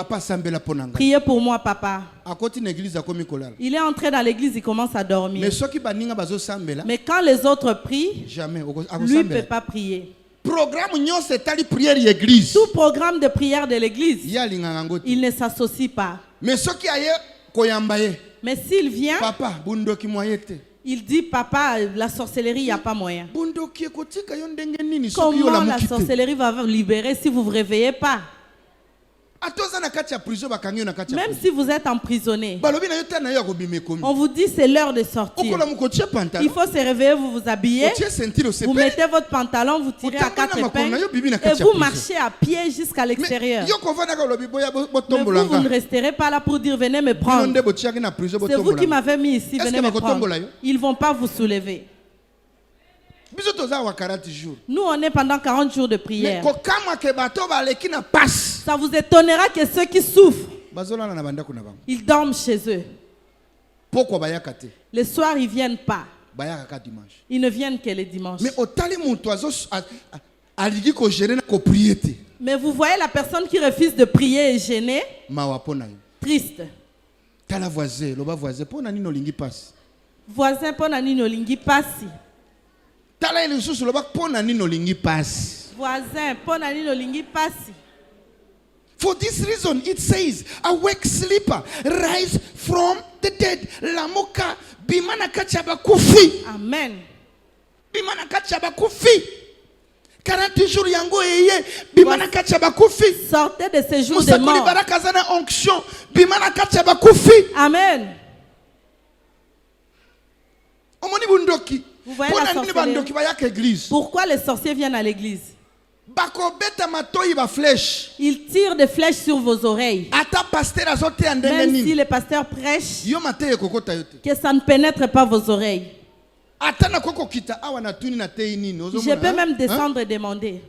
Priez pour moi, papa. Il est entré dans l'église, il commence à dormir. Mais quand les autres prient, lui ne peut pas prier. Tout programme de prière de l'église, il ne s'associe pas. Mais s'il vient, il dit, papa, la sorcellerie, il n'y a pas moyen. Comment la sorcellerie va vous libérer si vous ne vous réveillez pas? Même si vous êtes emprisonné, on vous dit c'est l'heure de sortir. Il faut se réveiller, vous vous habillez, vous mettez votre pantalon, vous tirez à 4 épingles et vous marchez à pied jusqu'à l'extérieur. Mais vous ne resterez pas là pour dire venez me prendre. C'est vous qui m'avez mis ici, venez me prendre. Ils ne vont pas vous soulever. Nous, on est pendant 40 jours de prière. Ça vous étonnera que ceux qui souffrent, ils dorment chez eux. Le soir, ils ne viennent pas. Ils ne viennent que les dimanches. Mais vous voyez la personne qui refuse de prier et gênée, triste. Voisin, pona nini olingi pasi. Voisin, pona nini olingi pasi. For this reason, it says, awake sleeper, rise from the dead. Lamoka bimana kachaba kufi. Amen. Bimana kachaba kufi. 40 jours yango eye bimana kachaba kufi. Sortez de ces jours de mort. Musakoli barakazana onction bimana kachaba kufi. Amen. Omoni bundoki. Vous voyez la sorcellerie. Pourquoi les sorciers viennent à l'église? Ils tirent des flèches sur vos oreilles. Même si le pasteur prêche, que ça ne pénètre pas vos oreilles. Je peux même descendre et demander.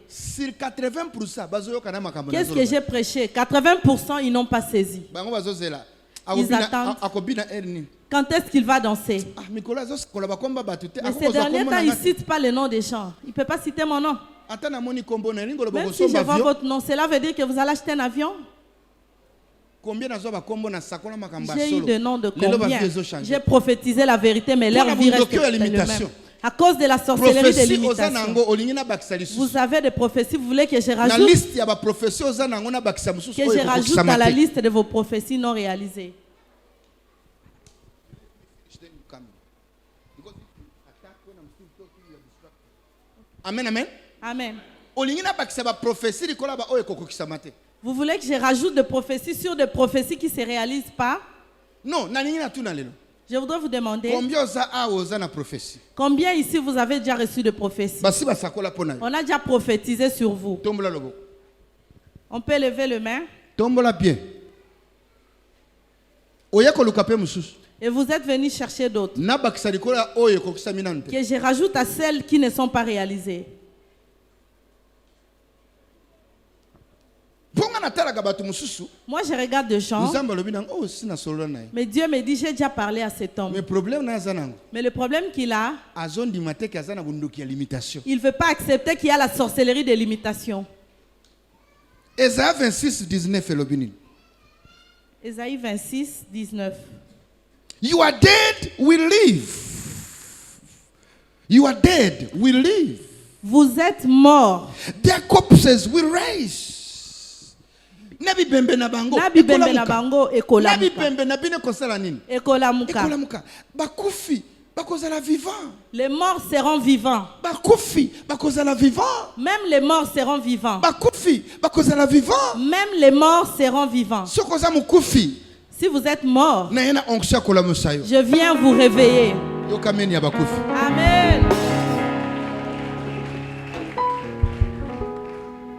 Qu'est-ce que j'ai prêché? 80% ils n'ont pas saisi. Ils attendent. Quand est-ce qu'il va danser? Mais ces derniers temps, il ne cite pas le nom des gens. Il ne peut pas citer mon nom. Même si je vois votre nom, cela veut dire que vous allez acheter un avion? J'ai eu le nom de combien? J'ai prophétisé la vérité, mais leur vie reste le même. À cause de la sorcellerie de l'imitation. Vous avez des prophéties, vous voulez que je rajoute à la liste de vos prophéties non réalisées. Amen, amen. Amen. Vous voulez que je rajoute des prophéties sur des prophéties qui ne se réalisent pas? Non. Je voudrais vous demander combien ici vous avez déjà reçu de prophéties? On a déjà prophétisé sur vous. On peut lever le main. Et vous êtes venus chercher d'autres. Que je rajoute à celles qui ne sont pas réalisées. Moi, je regarde des gens. Mais Dieu me dit, j'ai déjà parlé à cet homme. Mais le problème qu'il a, il ne veut pas accepter qu'il y a la sorcellerie de l'imitation. Ésaïe 26, 19. Ésaïe 26, 19. Your dead will live. You are dead, we live. Vous êtes morts. Their corpses will rise. Nabi bembe na bango. Nabi bembe na bango ekolamuka. Nabi bembe na bine kosala nini? Ekolamuka. Ekolamuka. Bakufi bakozala vivant. Les morts seront vivants. Bakufi bakozala vivant. Même les morts seront vivants. Bakufi bakozala vivant. Même les morts seront vivants. Sokoza mukufi. Si vous êtes mort, na yena onksha kolamusayo. Je viens vous réveiller. Yokameni ya bakufi. Amen.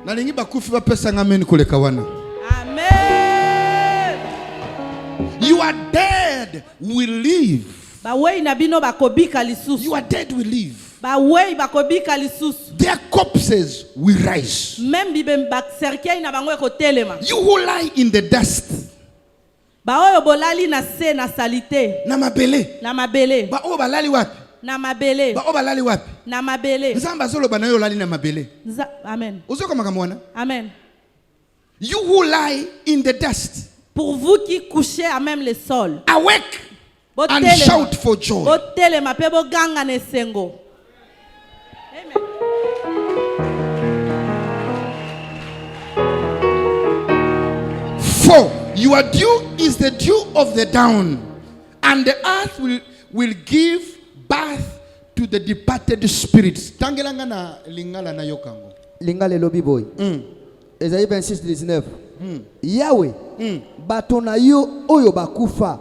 Nalingi bakufi bapesa ngamen koleka wana. Amen. You are dead, we live. Bawei na bino bakobika lisusu. You are dead, we live. Bawei bakobika lisusu. Their corpses will rise. Même bibem bak cercueil na bango ekotelema. You who lie in the dust. Baoyo bolali na se na salite. Na mabele. Na mabele. Baoyo balali wapi? Na mabele. Baoyo balali wapi? Na mabele. Nzamba zolo banayo lali na mabele. Amen. Uzoko makamwana? Amen. You who lie in the dust. Pour vous qui couchez à même le sol. Awake and shout for joy. Botelema pe boganga nesengo. Amen. For your dew is the dew of the down, and the earth will give birth to the departed spirits. Tangelanga na lingala na yokango. Lingale lobi boy. Esaïe 26:19. Yahweh batona yo oyo bakufa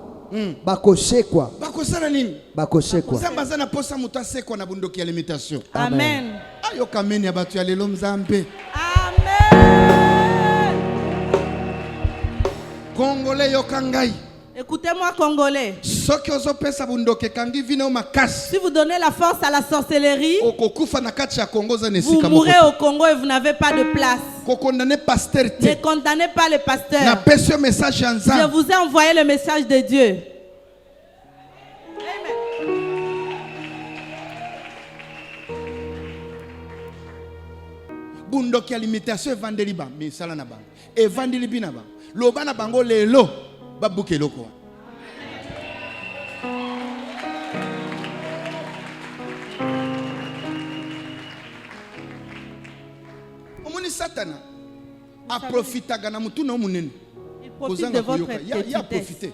bakosekwa. Bakosala nini? Bakosekwa. Nzamba zana posa mutasekwa na bundoki ya limitation. Amen. Ayo kameni ya batu ya lelo mzambe. Amen. Congolais yokangai. Écoutez-moi, Congolais. Si vous donnez la force à la sorcellerie, vous mourrez au Congo et vous n'avez pas de place. Ne condamnez pas les pasteurs. Je vous ai envoyé le message de Dieu. Amen. Bundoki ya limitation evandeli ba misala na bango. Evandeli bina ba. Loba na bango lelo. Babuke loko. Omoni satana a profitaga na mutu na munene. Il profite de votre petitesse. A profité.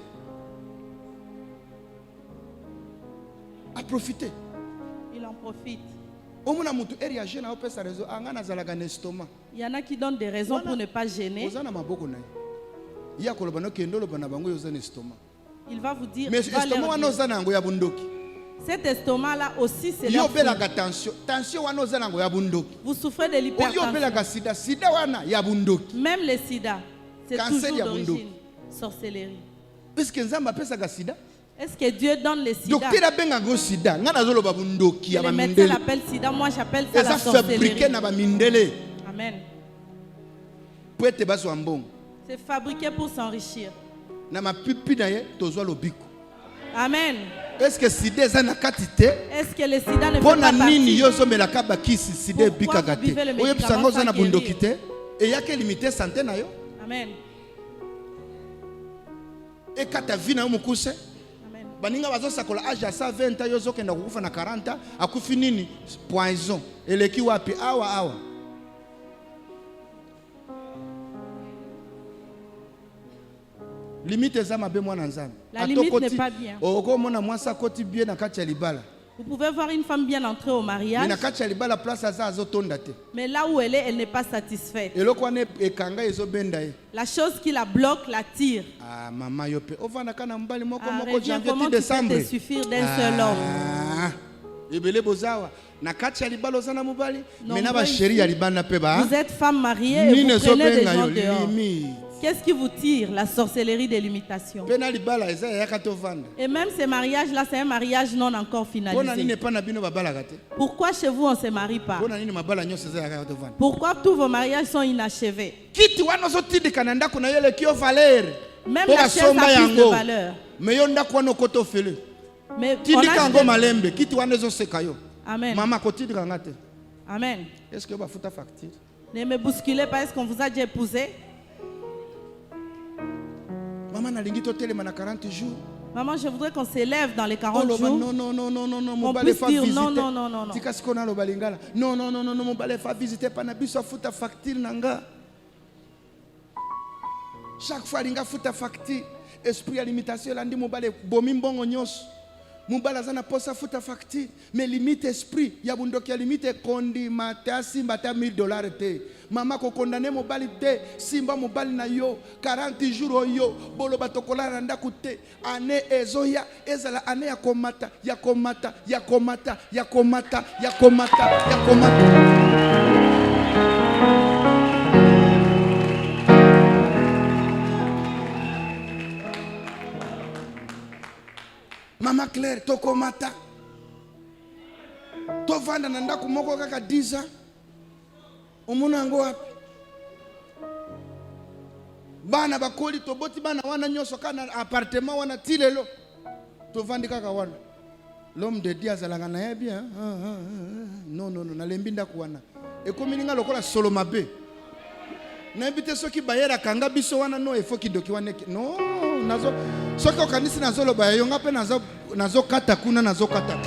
A profité. Il en profite. Il y en a qui donnent des raisons pour ne pas gêner. Il va vous dire. Mais cet estomac-là aussi, c'est la vous souffrez de l'hypertension. Même le sida, c'est toujours d'origine sorcellerie. Est-ce que Dieu donne le sida? Le médecin l'appelle sida, moi j'appelle ça la sorcellerie. Amen. C'est fabriqué pour s'enrichir. Amen. Est-ce que sida est na katite? Est-ce que le sida ne fait pas partie? Pourquoi vous buvez le médicament sans guérir? Amen. Et quand ta vie na mukuse? Baninga bazosakola âge ya 120 ans yozokenda kukufa na 40 ans akufi nini poison eleki wapi awa limite za mabe mwana nzambe la limite n'est pas bien. Oko mona mwasa koti bien na kati ya libala. Vous pouvez voir une femme bien entrée au mariage. Mais là où elle est, elle n'est pas satisfaite. La chose qui la bloque, la tire. Ah, maman, comment tu peux te suffire d'un seul homme? Vous êtes femme mariée et vous prenez des gens dehors. Qu'est-ce qui vous tire? La sorcellerie de l'imitation. Et même ces mariages-là, c'est un mariage non encore finalisé. Pourquoi chez vous on ne se marie pas? Pourquoi tous vos mariages sont inachevés? Même la chaise a plus de valeur. Mais on a Amen. Amen. Est-ce que vous avez facture? Ne me bousculez pas, est-ce qu'on vous a déjà épousé? Maman na lingi to telema na 40 jours. Maman, je voudrais qu'on s'élève dans les 40 jours. Non, non, non, non, non, non, on puisse dire non, non, non, non, non. Non, non, non, non, non, mon balai fa visiter pas na biso futa facture nanga. Chaque fois linga futa facture, esprit à limitation landi mon balai bomi mbongo nyos. Mon balai zana posa futa facture, mais limite esprit, ya bundoki ya limite kondi mata simba ta $1000 te. Mama ko condamné mon balai te, simba mon balai na yo 40 jours yo, bolo batokola randa kute, ane ezoya, ezala ane ya komata, ya komata, ya komata, ya komata, ya komata, ya komata. Mama Claire, toko mata. To vanda na ndaku moko kaka 10 ans. Omuna ngo wapi? Bana bakoli to boti bana wana nyoso kana appartement wana tilelo. To vandi kaka wana. L'homme de Dieu azalanga na ye bien. Non non non, na lembi ndaku wana. E komi ninga lokola solo mabe. Na ebite soki bayera kanga biso wana no efo kidoki wana no nazo soki okanisi nazo loba yo ngape nazo kata kuna nazo kata.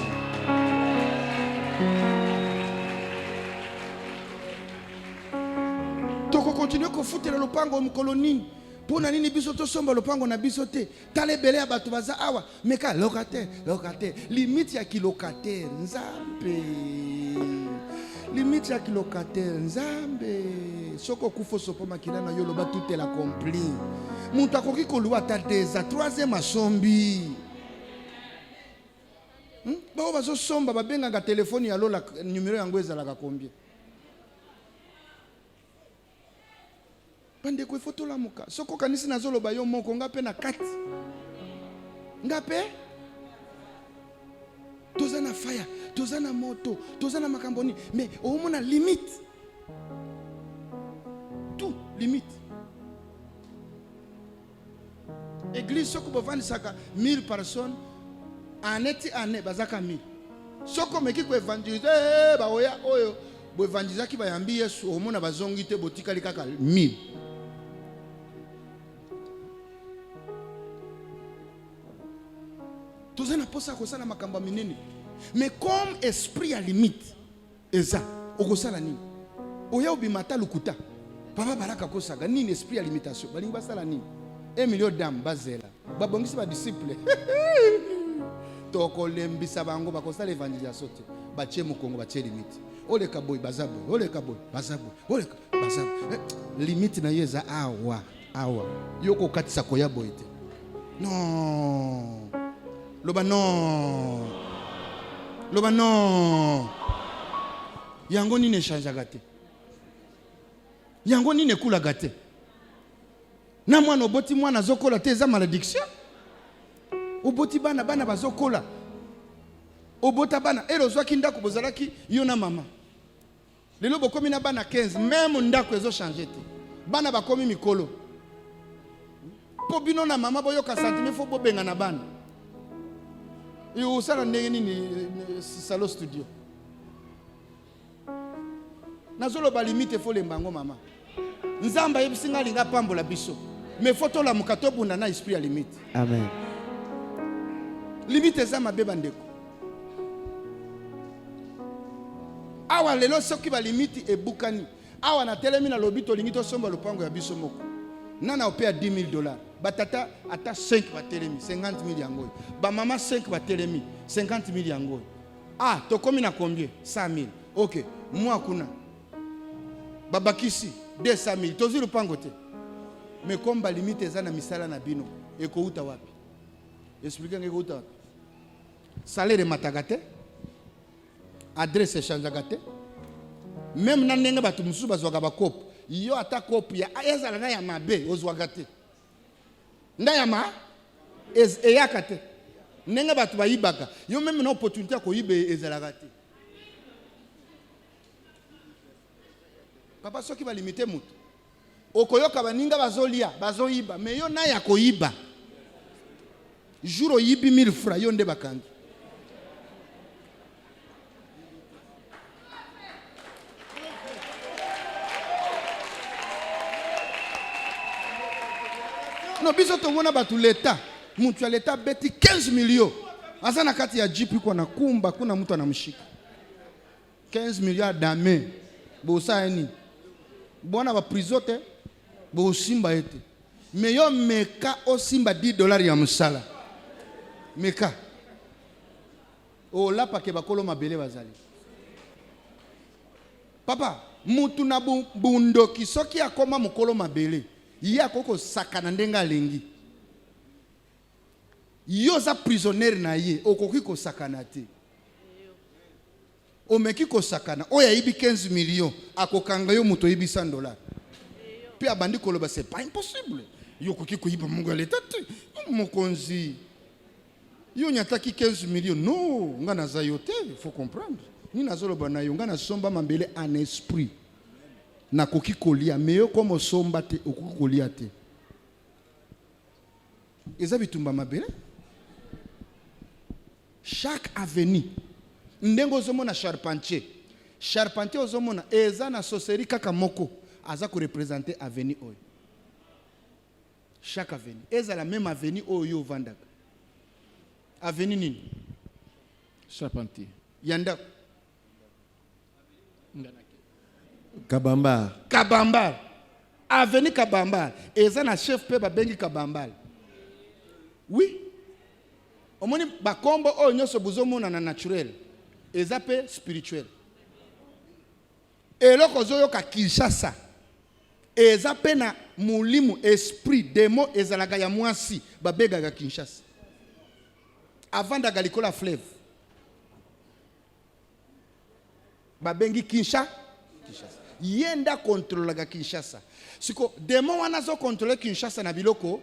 Toko continue ko futela lopango mkolonini. Pona nini biso to somba lopango na biso te. Tale bele abatu baza awa meka locataire limite ya kilocataire nzambe. Limite ya kilocataire nzambe. Soko kufo sopo makina na yolo ba tout est accompli. Mutu akoki kolua ta deza 3e asombi. Bao bazo somba babenga ga telefoni ya lola numéro yango ezalaka combien? Pande ko foto la muka. Soko kanisi nazolo ba yo moko ngape na 4. Ngape? Tozana fire, tozana moto, tozana makamboni, mais au moins na limite. Tout limite. Église soko bovani saka 1000 personnes année bazaka 1000. Soko meki ko évangéliser ba oya oyo bo évangéliser ki ba yambi Yesu au moins bazongi te botikali kaka 1000. Tozana posa kosala makamba minene. Mais comme esprit à limite eza okosala nini? Oya obimata lukuta. Papa baraka kosaga nini esprit à limitation. Balingi basala nini? 1 million d'âmes bazela. Babongisi ba disciple. Toko lembisa bango bakosala évangélisation te. Batie mukongo batie limite. Oleka boy bazabo, oleka boy bazabo, oleka bazabo. Limite na yeza awa. Yoko katisa koya boy te. Non. Loba non. Yango nini change gate. Yango nini kula gate. Na mwana oboti mwana zokola te za malédiction. Oboti bana bazokola. Obota bana erozwaki ndako bozalaki yo na mama. Lelo bokomi na bana 15 même ndako ezo changer te. Bana bakomi mikolo. Po bino na mama boyoka sentiment fo bobenga na bana. Yo sala ndenge nini salo studio. Nazolo ba limite fo lembango mama. Nzamba yebisinga linga pambola biso. Mais photo la mukato bunda na esprit à limite. Amen. Limite za mabeba ndeko. Awa lelo soki ba limite e bukani. Awa na telemi na lobito lingito somba lopango ya biso moko. Nana opea $10,000. Batata ata 5 ba telemi 50,000 yango. Ba mama 5 ba telemi 50,000 yango. Ah, to komi na combien? 100,000. OK. Moi kuna. Babakisi 200,000. Tozi lopango te. Mais comme ba limite eza na misala na bino, eko uta wapi? Expliquez ngeko uta wapi? Salaire matagate. Adresse changeagate. Même na ndenge batu mususu bazwaka ba kopo. Yo ata kopo ya ezala na ya mabe ozwagate. Ndayama eyakate. Ndenge batu bayibaka. Yo même na opportunité ko yibe ezalagate. Papa soki ba limite mutu. Okoyoka baninga bazolia, bazoyiba, mais yo na ya koyiba. Jour oyibi 1000 francs yo nde bakangi. No biso tongona batu l'État. Mtu ya leta beti 15 millions. Asa na kati ya jipi kwa nakumba kuna mtu anamshika. 15 millions dame. Bosa eni. Bona ba prisote. Bo simba ete. Meyo meka o simba $10 ya msala. Meka. O la pa ke bakolo mabele bazali. Papa, mutu na bundoki soki akoma mukolo mabele. Ya koko sakana ndenga lengi. Yo za prisonnier na ye, okoki ko sakana te. Omeki ko sakana, oya ibi 15 millions, akokanga yo muto ibi $100. Puis abandi koloba c'est pas impossible. Yo koki ko iba mungu aleta te. Mokonzi. Yo nyataki 15 millions. Non, ngana za yote, il faut comprendre. Ni nazoloba na yo ngana somba mambele en esprit. Na koki kolia, mais yo comme somba te okoki kolia te. Eza bitumba mabele. Chaque avenue ndengo ozomona charpentier ozomona eza na sorcellerie kaka moko aza ko représenter avenue oyo. Chaque avenue eza la même avenue oyo vandaka. Avenue nini? Charpentier. Yanda Kabamba. Avenue Kabamba eza na chef pe ba bengi Kabamba. Oui. Omoni bakombo oyo nyoso buzomona na naturel ezape spirituel. Eloko zoyoka Kinshasa ezape na mulimu esprit demo ezalaga ya mwasi babega ga Kinshasa. Avant daga likola fleuve babengi Kinshasa. Yenda contrôle ga Kinshasa. Siko demo wana zo contrôler Kinshasa na biloko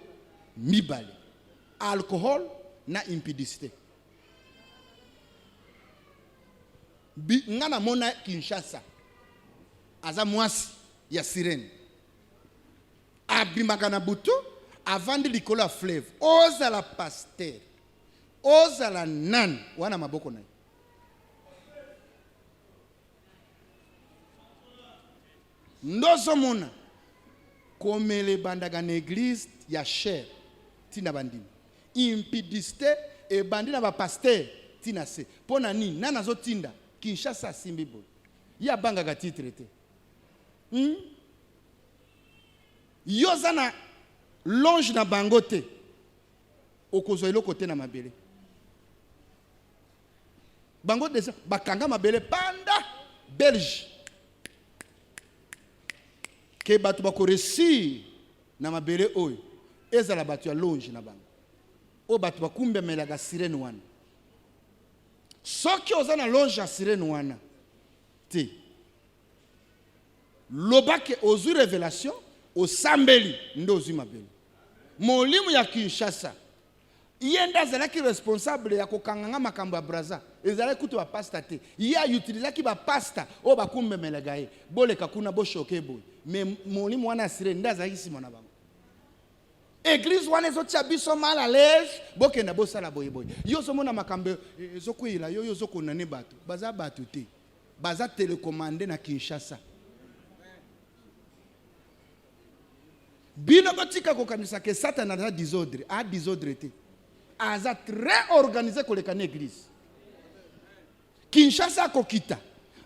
mibale. Alcool na impudicité. Ngana mona Kinshasa aza mwasi ya sirene abimaka na butu avandi likolo ya fleuve ozala pasteur ozala nan wana maboko na ye. Ndozo mona komele bandaga na église ya cher tina bandini impudicité e bandina ba pasteur tina se pona nini nana zo tinda Kinshasa simbibo ya banga ga titre te yoza na longe na bangote okozo eloko te na mabele bango desa bakanga mabele panda Belge ke batu bakoresi na mabele oyo ezala batu ya longe na bango o batu bakumbe melaga sirene wana soki oza na longe ya sirene wana te lobake ozu révélation osambeli ndo ozu mabele molimu ya Kinshasa yenda zalaki responsable ya kokanganga makambo ya braza ezalaki kutu ba pasta te ya utilizaki ba pasta o bakumbe melaga ye boleka kuna bo choquer boy mais molimu wana sirene ndazaki sima na bango. Église wana ezotia biso mal à l'aise bokenda bosala boye boye yo somona makambe ezokwila yo zokona ne bato baza bato te baza télécommandé na Kinshasa bino botika kokanisa ke Satan a désordre te aza très organisé koleka na église Kinshasa kokita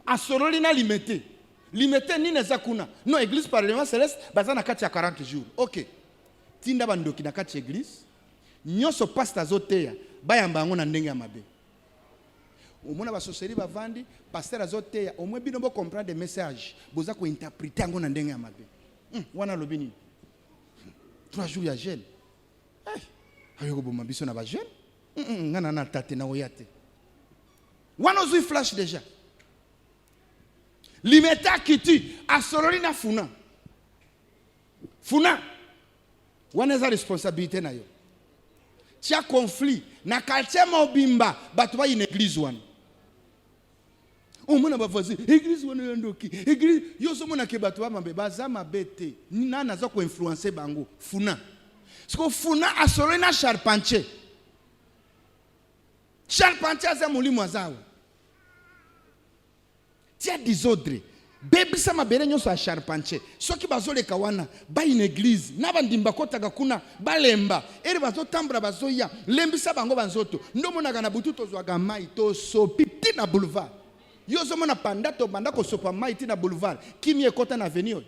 asoroli na limité nini eza kuna no église parlement céleste baza na kati ya 40 jours. OK. Tinda bandoki na kati église nyoso pasteur azoteya bayamba ngo na ndenge ya mabe omona ba sorcellerie bavandi pasteur azoteya omwe bino bo comprendre des messages boza ko interpréter ngo na ndenge ya mabe wana lobini 3 jours ya jeûne ayoko boma biso na ba jeûne ngana na tate na oyate wana ozui flash déjà limeta kiti asololi na funa wana eza responsabilité na yo tia conflit na quartier mobimba bato ba une église wana omona bavazi église wana yandoki église yo somona ke bato ba mabe baza mabete nana za ko influencer bango funa siko funa asolo na charpentier za mulimu azawo tia désordre bebisa mabele nyonso ya charpentier soki bazoleka wana ba une église na bandimba kotaka kuna balemba eri bazotambola bazoya lembisa bango banzoto ndomonaka na butu tozwaga mai tosopi tina boulevard yo zomona panda to banda kosopa mai tina boulevard kimi ekota na avenue oyo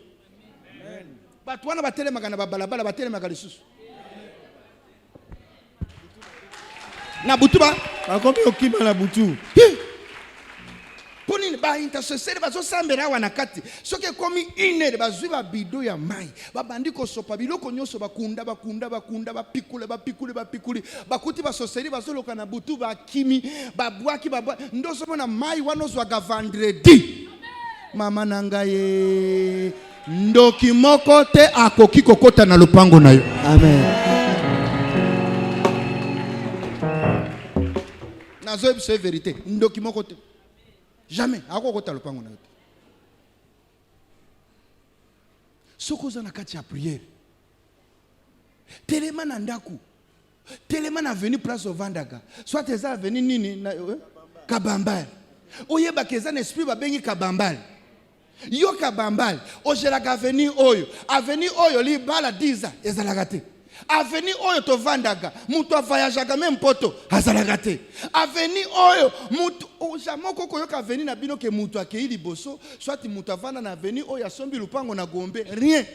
bato wana batelemaka na babalabala batelemaka lisusu na butu bakomi okima na butu Ponini ba intercesseur bazosambela wana kati soki ekomi ine bazwi ba bido ya mai babandi kosopa biloko nyonso bakunda bapikule bakuti basoseri bazoloka na butu bakimi babwaki ndoso mona mai wana ozwaga vendredi mama nangaye ndoki moko te akoki kokota na lupango na yo. Amen. Nazo c'est vérité ndoki moko te jamais akokota lupango na yo. Soko za na kati ya prière telema na ndaku telema na venu place Vandaga soit eza venu nini na kabambal oyeba keza na esprit babengi kabambal yo kabambal ojelaka avenue oyo li bala 10 ezalaka te avenue oyo to Vandaga mutu avoyageaka même poto azalaka te avenue oyo mutu jamoko koyoka avenue na bino ke mutu akei liboso soit mutu avanda na avenue oyo asombi lupango na Gombe rien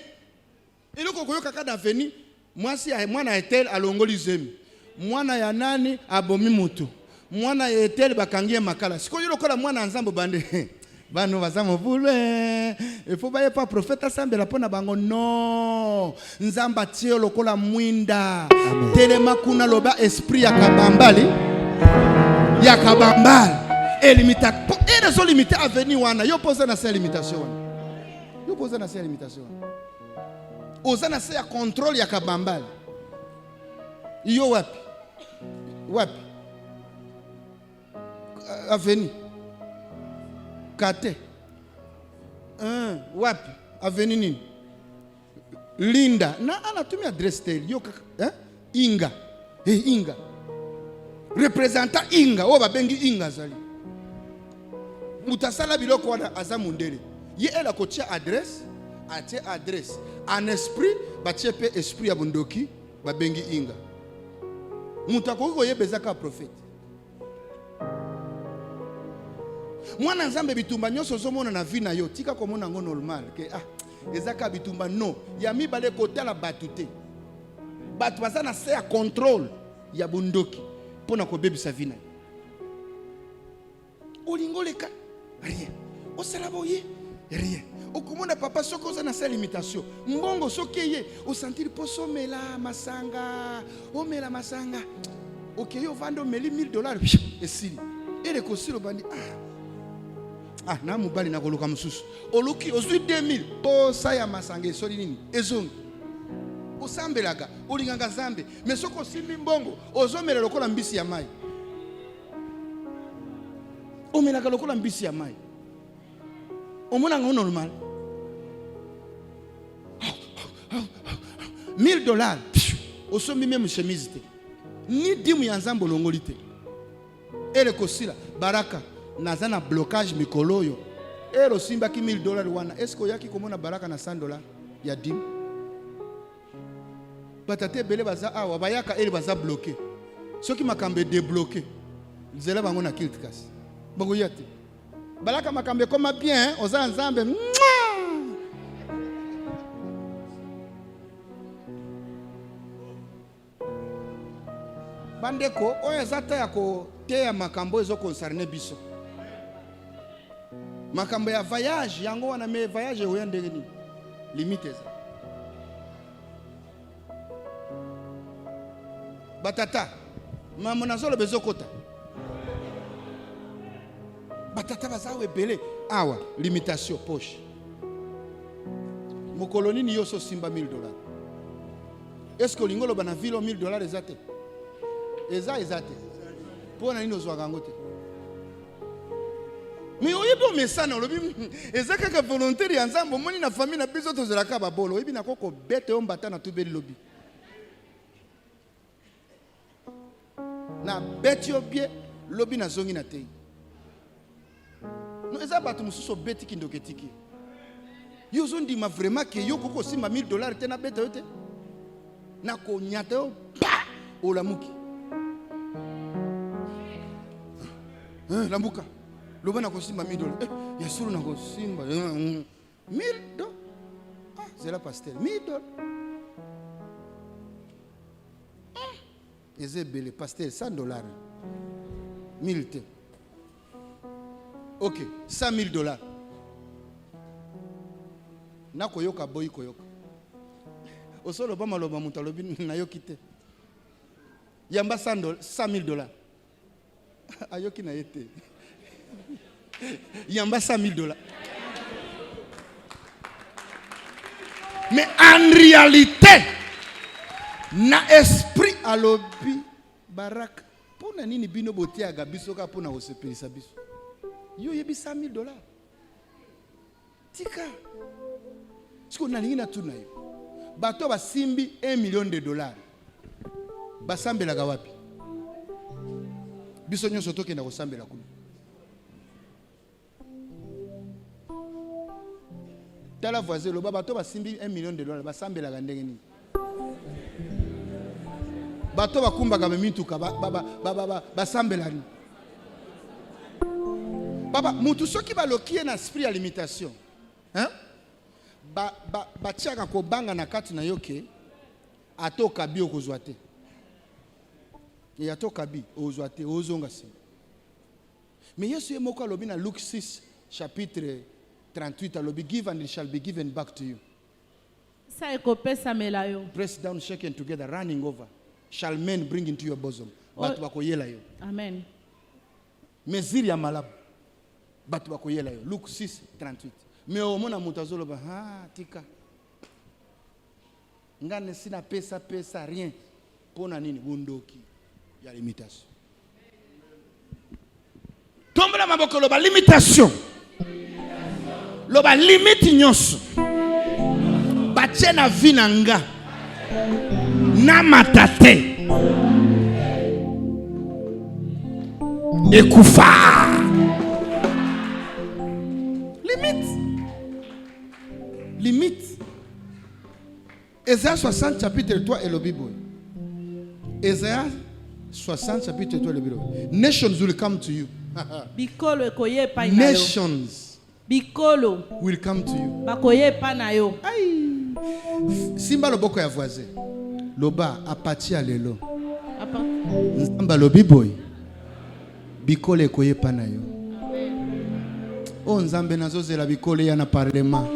eloko koyoka ka na avenue mwasi ya mwana etel alongoli zemi mwana ya nani abomi mutu mwana ya etel bakangie makala sikoyo lokola mwana nzambo bande bano bazamo bule il faut pas prophète sambela pona bango non nzamba tie lokola mwinda telema kuna loba esprit ya kabambali elimita et les limité à venir wana yo poser na ces limitations ozana se ya contrôle ya kabambali yo wapi avenue Kate wapi avenue nini Linda na anatumia adresse tel yo Inga Inga représentant Inga o babengi Inga zali mutasala biloko wana aza mundele ye ela kotia adresse en esprit batie pe esprit ya bundoki babengi Inga mutako koyebeza ka prophète mwana nzambe bitumba nyonso zomona na vie na yo tika komona ngo normal ke ezaka bitumba no ya mibale kotala batute batu baza na se ya contrôle ya bundoki pona ko bebisa vie na olingoleka rien osala boye rien okomona papa soko za na sa limitation mbongo soki ye o sentir poso mela masanga okay yo vando meli $1000 esili ele kosilo bandi na mubali na koluka mususu oluki ozwi 2000 posa ya masanga esoli nini ezongi osambelaka olinganga zambe mais soko simbi mbongo ozomela lokola mbisi ya mai omelaka lokola mbisi ya mai omona ngo normal $1000 osombi même chemise te ni dimu ya nzambo longoli te ele kosila baraka nazana blocage mikolo yo ero simba ki $1000 wana esko yaki komona baraka na $100 ya dim batate bele baza awa bayaka ele baza bloqué soki makambe débloqué nzela bango na kiltikas bango yate baraka makambe koma bien oza nzambe bandeko oyo ezata ya ko teya makambo ezo concerner biso makambo ya voyage yango wana me voyage oya ndenge ni limite za batata mama nazolo bezokota batata bazawe bele awa limitation poche mokoloni ni yoso simba $1000 est-ce que lingolo bana vilo $1000 ezate ezate pona nini ozwa kango te mais oyebo mesana olobi ezaka ka volontaire ya nzambo moni na famille na biso tozalaka babolo oyebi na koko bete ombata na tubeli lobi na beti obie lobi na zongi na tei no eza batu mususu beti kindoketiki Yo zondi ma vraiment que yo koko simba $1000 te na beta yo te. Na ko nyata yo pa o la muki. La muka. Loba na ko simba $1000. Ya suru na ko simba $1000. Ah, c'est la pasteur. $1000. Ezebele pasteur $100. 1000 te. Ok, $100,000. Na koyoka boy koyoka. Osolo ba maloba mutu alobi na yoki te. Yamba $100,000. Ayoki na yete. Yamba $100,000. Mais en réalité, na esprit alobi barak. Pona nini bino botia gabiso ka pona osepelisa biso. Yo yebi $100,000. Tika. Siko na lingina tuna yo. Bato ba simbi $1 million. Basambela ga wapi? Biso nyonso toke na kosambela kuna. Tala voisin lo bato ba simbi $1 million basambela ga ndenge nini? Bato bakumba ga mintuka basambela ni. Papa, mutu soki balokie na esprit ya limitation. Hein? Ba tiaka ko banga na kati na yoke atoka bi okozwa te. Et atoka bi ozwa te ozonga se. Mais Yesu ye moko alobi na Luke 6 chapitre 38 alobi give and it shall be given back to you. Sa ekopesa melayo. Press down, shaken together, running over. Shall men bring into your bosom. Batu bakoyela yo. Amen. Mesiri ya malabu. Batu bakoyela yo. Luke 6 38. Mais au mona mutazolo ba tika. Ngane sina pesa rien. Pona nini bundoki ya limitation. Tombe la maboko loba limitation. Loba limite nyonso. Batie na vinanga. Na matate. Ekufa. Limite. Esaïe 60 chapitre 3 et le Bible. Esaïe 60 chapitre 3 et le Bible. Nations will come to you. Bikolo ekoye pa na yo. Nations. Bikolo will come to you. Bakoye pa na yo. Simba loboko ya voisin. Loba apati ya lelo. Nzamba lobi boy. Bikolo ekoye pa na yo. Oh nzambe nazozela bikolo ya na parlement.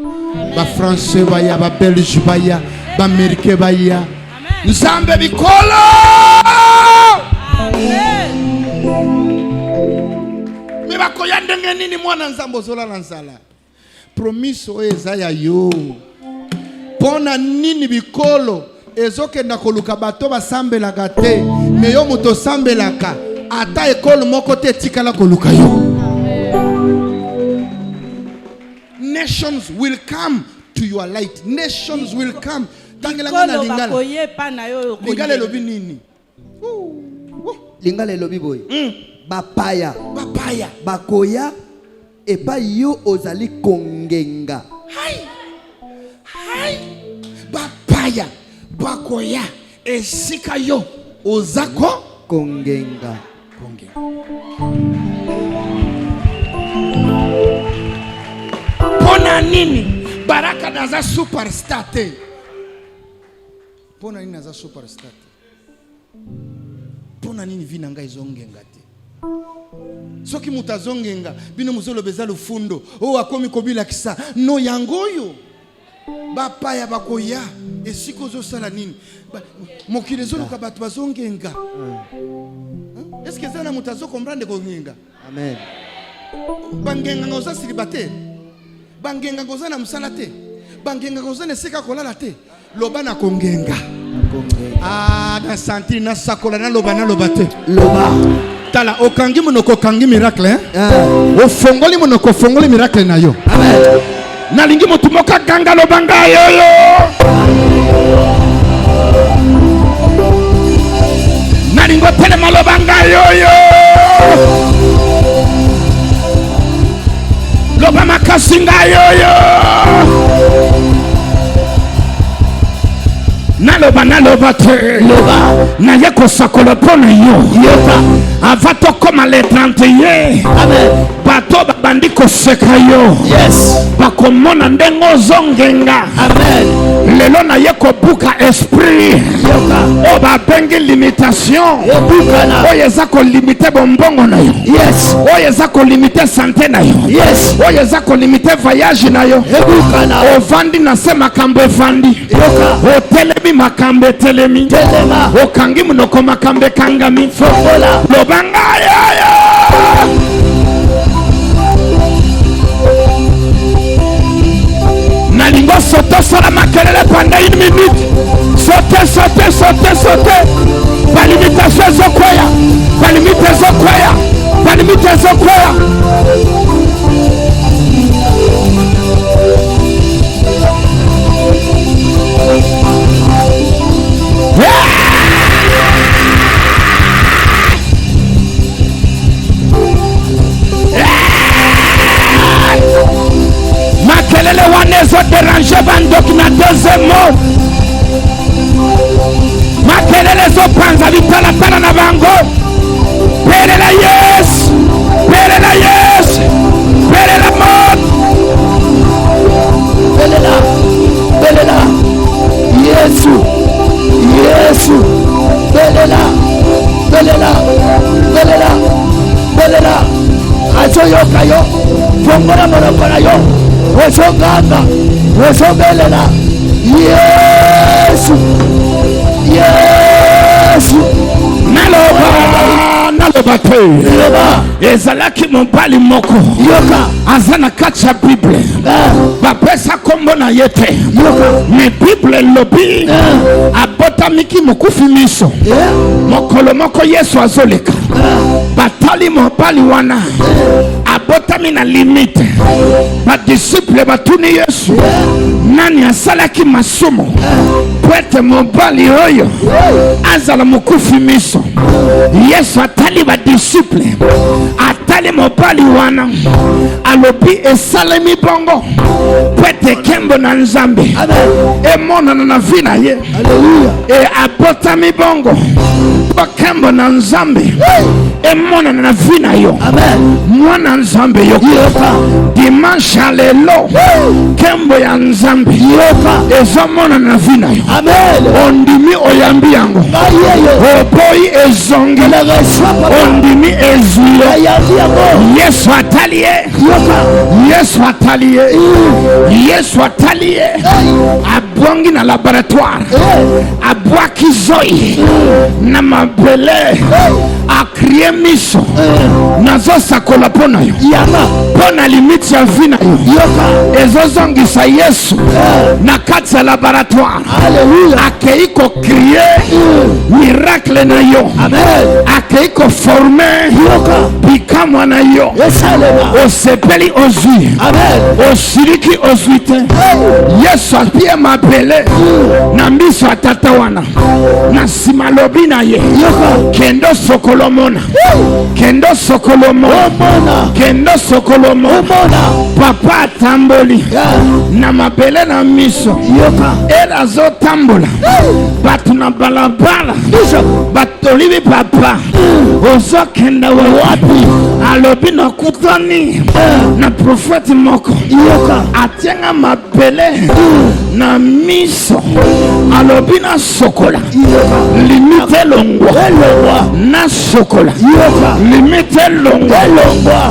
Ba français baya, ba belge baya, ba américain baya. Nzambe bikolo. Amen. Me bakoya ndenge nini mwana nzambo zola na nzala. Promiso ezaya yo. Pona nini bikolo ezokenda koluka bato basambelaka te. Me yo muto sambelaka ata ekolo moko te tikala koluka yo. Nations will come to your light. Nations will come. Lingala bakoye pa na yo. Lingala lobi nini? Lingala lobi boy. Bapaya. Bakoya epa yo ozali kongenga. Hai. Bapaya. Bakoya esika yo ozako kongenga. Pona nini baraka naza superstar te. Pona nini naza superstar te. Pona nini vina nga izongenga te. Soki mutazongenga bino muzolo beza lufundo o akomi kobila kisa no yangoyo. Bapaya bakoya esiko zo sala nini mokile zo luka batu bazongenga. Est-ce que ça na mutazo comprendre kongenga? Amen. Bangenga ngoza silibate. Bangenga ngoza na musala te. Bangenga ngoza ne seka kolala te. Loba na kongenga. Na santiri na sakola na loba na loba te. Loba. Tala okangi monoko kangi miracle O fongoli monoko fongoli miracle na yo. Amen. Nalingi motumoka ganga lobanga yoyo. Nalingo tele malobanga yoyo. loba makasinga yoyo naloba te na yeko sakolo pona yo avato koma le 31 bato babandi koseka yo bakomona ndengo zongenga lelo na yeko buka esprit o babengi limitation oyo eza kolimite bombongo na yo oyo eza kolimite sante na yo oyo eza kolimite voyage na yo ovandi na se makambo evandi otelemi makambe telemi okangi munoko makambe kangami lobanga yaya nalingo soto sala makelele pendant 1 minute sauter balimite ezokwea balimite ezokwea makelele wana ezoderange bandoki na deuxième mot makelele ezopanza bitalatala na bango pelela yesu pelela mot pelela yesu belela azoyoka yo fongola monoko na yo ozogamba ozobelela yesu naloba te ezalaki mobali moko aza na kati ya bible bapesa kombo na ye te me bible elobi abotamiki mokufi miso mokolo moko yesu azoleka batali mobali wana abotami na limite badisiple batuni yesu nani asalaki masumu po ete mobali oyo azala mokufi miso yesu atali badisiple atali mobali wana alobi esalemi bongo po ete kembo na nzambe emonana na vi na ye e abotami bongo po kembo na nzambe emonana na vi na yo mwana nzambe yoka dimanche lelo kembo ya nzambe ezomonana na vi na yo ondimi oyambi yango oboyi ezongi ondimi ezwi yesu atali ye abwangi na laboratoire abwaki zoi na mabele akrie miso nazosakola mpo na yo mpo na limite ya vi na yo ezozongisa yesu na kati ya laboratoire akei kokrie miracle na yo akei koforme bikamwa na yo osepeli ozwi osiriki ozwi te yesu apie mabele na miso ya tata wana na nsima lobi na ye kendo sokolomona papa atamboli na mabele na miso ele azotambola bato na balabala batolibi papa ozokenda wapi alobi nakutani na profeti moko atienga mabele na miso alobi na sokola limite longwa na sokola limite longwa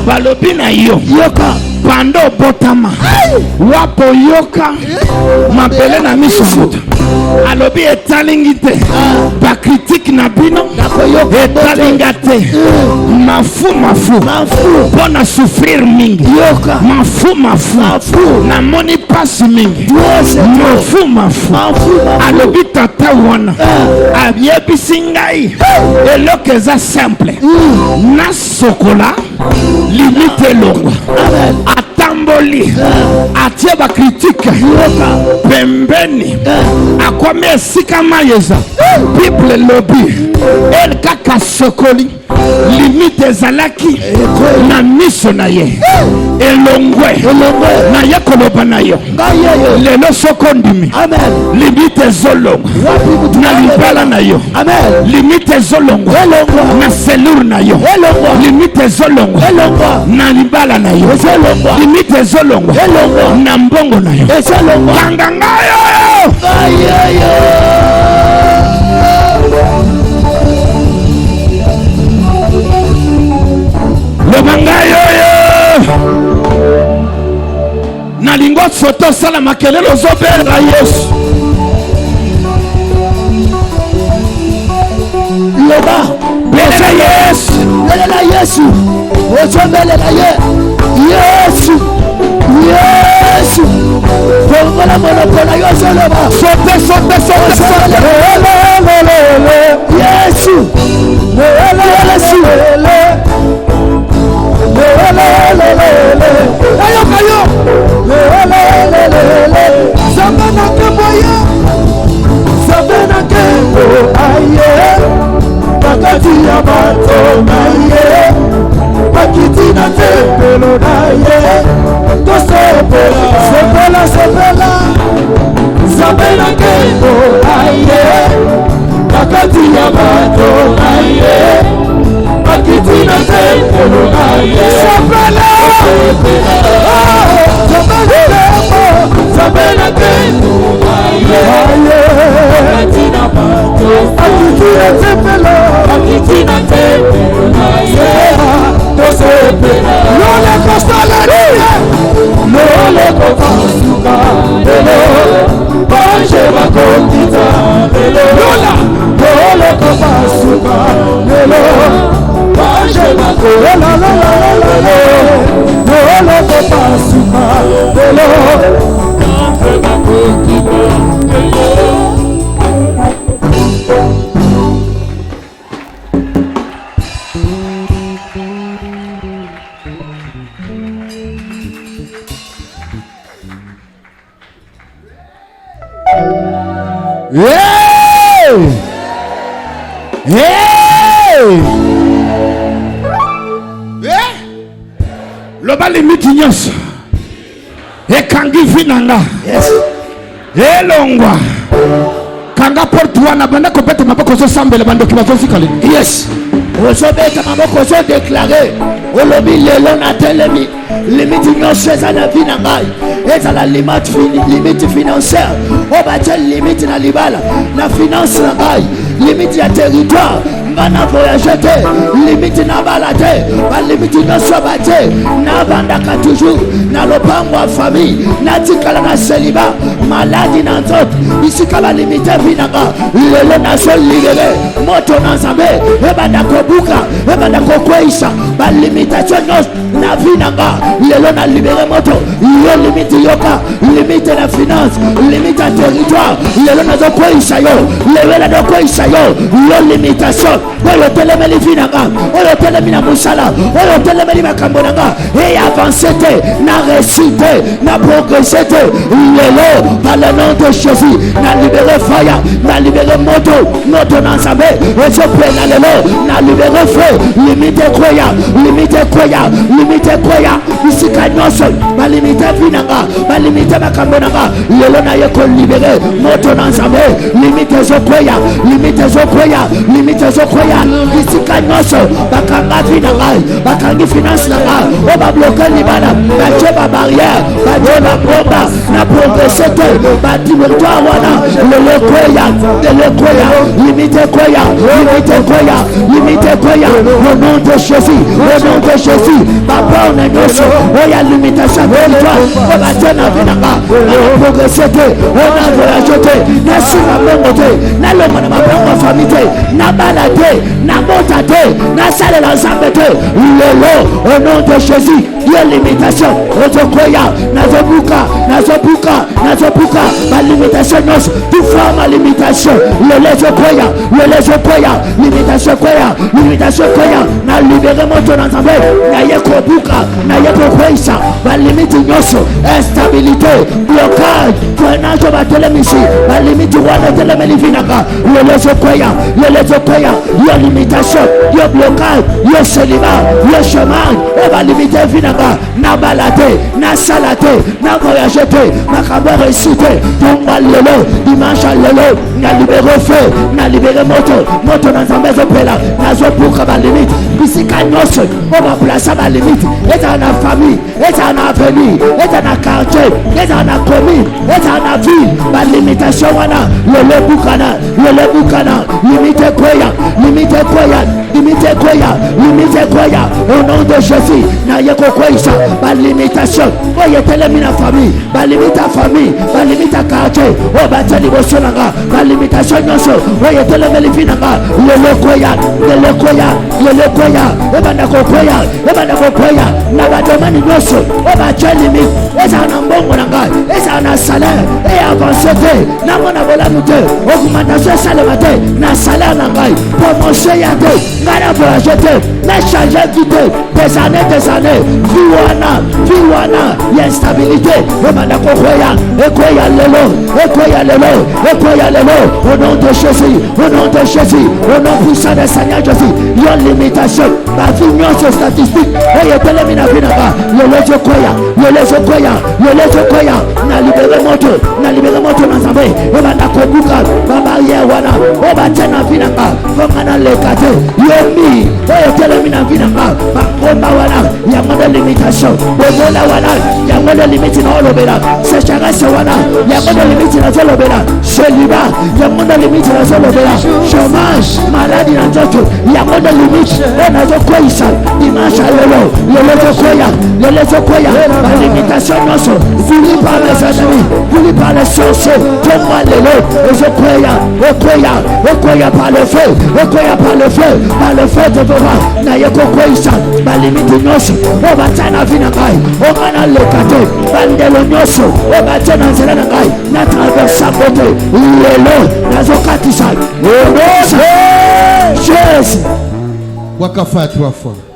balobi na yo pando botama wapo yoka mabele na miso moto alobi etalingi te bakritike na bino etalinga te mafu pona souffrir mingi mafu na moni pasi mingi mafu alobi tata wana ayebisi ngai eloko eza simple na sokola limite longwa Atamboli. Atieba critique. Pembeni. Akwame sika mayeza. People lobby. El kaka sokoli. Limite zalaki. Na miso na ye. Elongwe. Na ye koloba na yo. Lelo sokondimi. Amen. Limite zolongo. Na libala na yo. Amen. Limite zolongo. Na selur na yo. Limite zolongo. Na libala na yo. Limite zolongo. Na mbongo na yo. Kanganga yo. Na lingo soto sala makelelo zobera Yesu. Loba bele Yesu. Bele Yesu. Ozobele na Yesu. Yesu. Fongola monopola Yesu loba. Sote. Yesu. Yesu. Kayo. Sabana keboya. Sabana kebo aye. Bakati ya bato aye. Bakiti na tepelo aye. To sepela. Sabana kebo aye. Bakati ya bato aye. Bakiti na tepelo aye. Sepela. Sabana kebo aye. Bakiti na bato Bakiti na tepelo aye. To sepela. Lole kostaleria. Lole kofasuka. Banje bakotita. Lola. Lole kofasuka. Banje bakotita. Lole kofasuka. Loba limiti nyos. Ekangi vinanga. Yes. Elongwa. Kanga portuana banda kopete maboko zo sambele bando kibazo sikali. Yes. Osobeta maboko zo déclarer. Olobi lelo na telemi. Limiti nyos ezana vinanga. Ezala limite financière. Obache limite na libala. Na finance na ngai. Limite ya territoire. Na voyager te, limite na balade, ba limite na sobate, na bandaka toujours, na lopango a famille, na tikala na celibat, maladie na nzoto, ici kaba limite vinanga, lelo na sol libéré, moto na zambe, e bandako buka, e bandako kweisha, ba limitation na vinanga, lelo na libéré moto, yo limite yoka, limite na finance, limite na territoire, lelo na zo kweisha yo, lelo na do kweisha yo, limitation. Oyo telemeli vinanga, oyo telemina musala, oyo telemeli makambonanga, et avancer na réussite, na progresser lelo, par le nom de Jésus, na libéré fire, na libéré moto na nzambe, et je prie na lelo, na libéré feu, limite koya, ici kanyoso, ba limite vinanga, ba limite makambonanga, lelo na yeko libéré, moto na nzambe, limite zo koya, ici kanyoso, bakanga vinanga, bakangi finance nanga, oba bloquer libana, ba barrière, ba bomba, na progresser ba territoire wana, le koya, limite koya, au nom de Jésus, papa on a noso, oya limitation territoire, oba tena vinanga, na progresser on a voyagé, na sima mongote, na loma na mabongo famille, na balade, na motate, na salle la zambete, lelo, au nom de Jésus, il y a limitation, otokoya, na zobuka, na nazobuka ba limitation nyonso tu forme limitation lelezo koya limitation koya na libere moto na nzambe na yeko buka na yeko kwesa ba limite nyonso instabilité blocage financial ba telemisi ba limite wana telemelifinaka lelezo koya yo limitation yo blocage yo célibat yo chemin et ba limite finaka na balade na salate na voyagete na kaba récité tomba lelo dimanche lelo na libéré feu na libéré moto na nzambe zopela na zobuka ba limite bisika nyonso o ba placer ba limite eta na famille eta na avenue eta na quartier eta na commune eta na ville ba limitation wana lelo bukana limite koya au nom de Jésus na yeko koisa ba limitation oye telemi na famille ba limite famille ba limite quartier o ba teli bosonanga ba limitation nyonso oye telemi finanga lelo koya ebanda kokoya na ba demande nyonso o ba teli eza na mbongo na ngai eza na salaire et avancé te na mona bola mute augmentation salaire te na salaire na ngai promotion ya te ngara voyage te na changer vie des années vie wana ya instabilité ebanda kokoya ekoya lelo au nom de Jésus au nom puissant de Seigneur Jésus yo limitation ba vie nyonso statistique oye telemi na vinaka lelezo koya na libere moto na nzambe ebanda kobuka ba barrière wana o ba tena vinaka ngana lekate yomi oye telemi na vinaka ba komba wana ya mona limitation bobola wana ya mona limite na olobela sécheresse wana ya mona limite na olobela célibat ya mona limite na olobela chômage maladie na nzoto ya mona limite na zokoisa dimanche lelo koya ba limitation nyonso voulu par les ennemis voulu par les sorciers tomba lelo okoya par le feu de Dora na yeko koisa ba limite nyonso o batana vina ngai o kana lekate bandelo nyonso o batana nzela na ngai na traversa kote lelo nazokatisa Jésus wakafa 3 fois.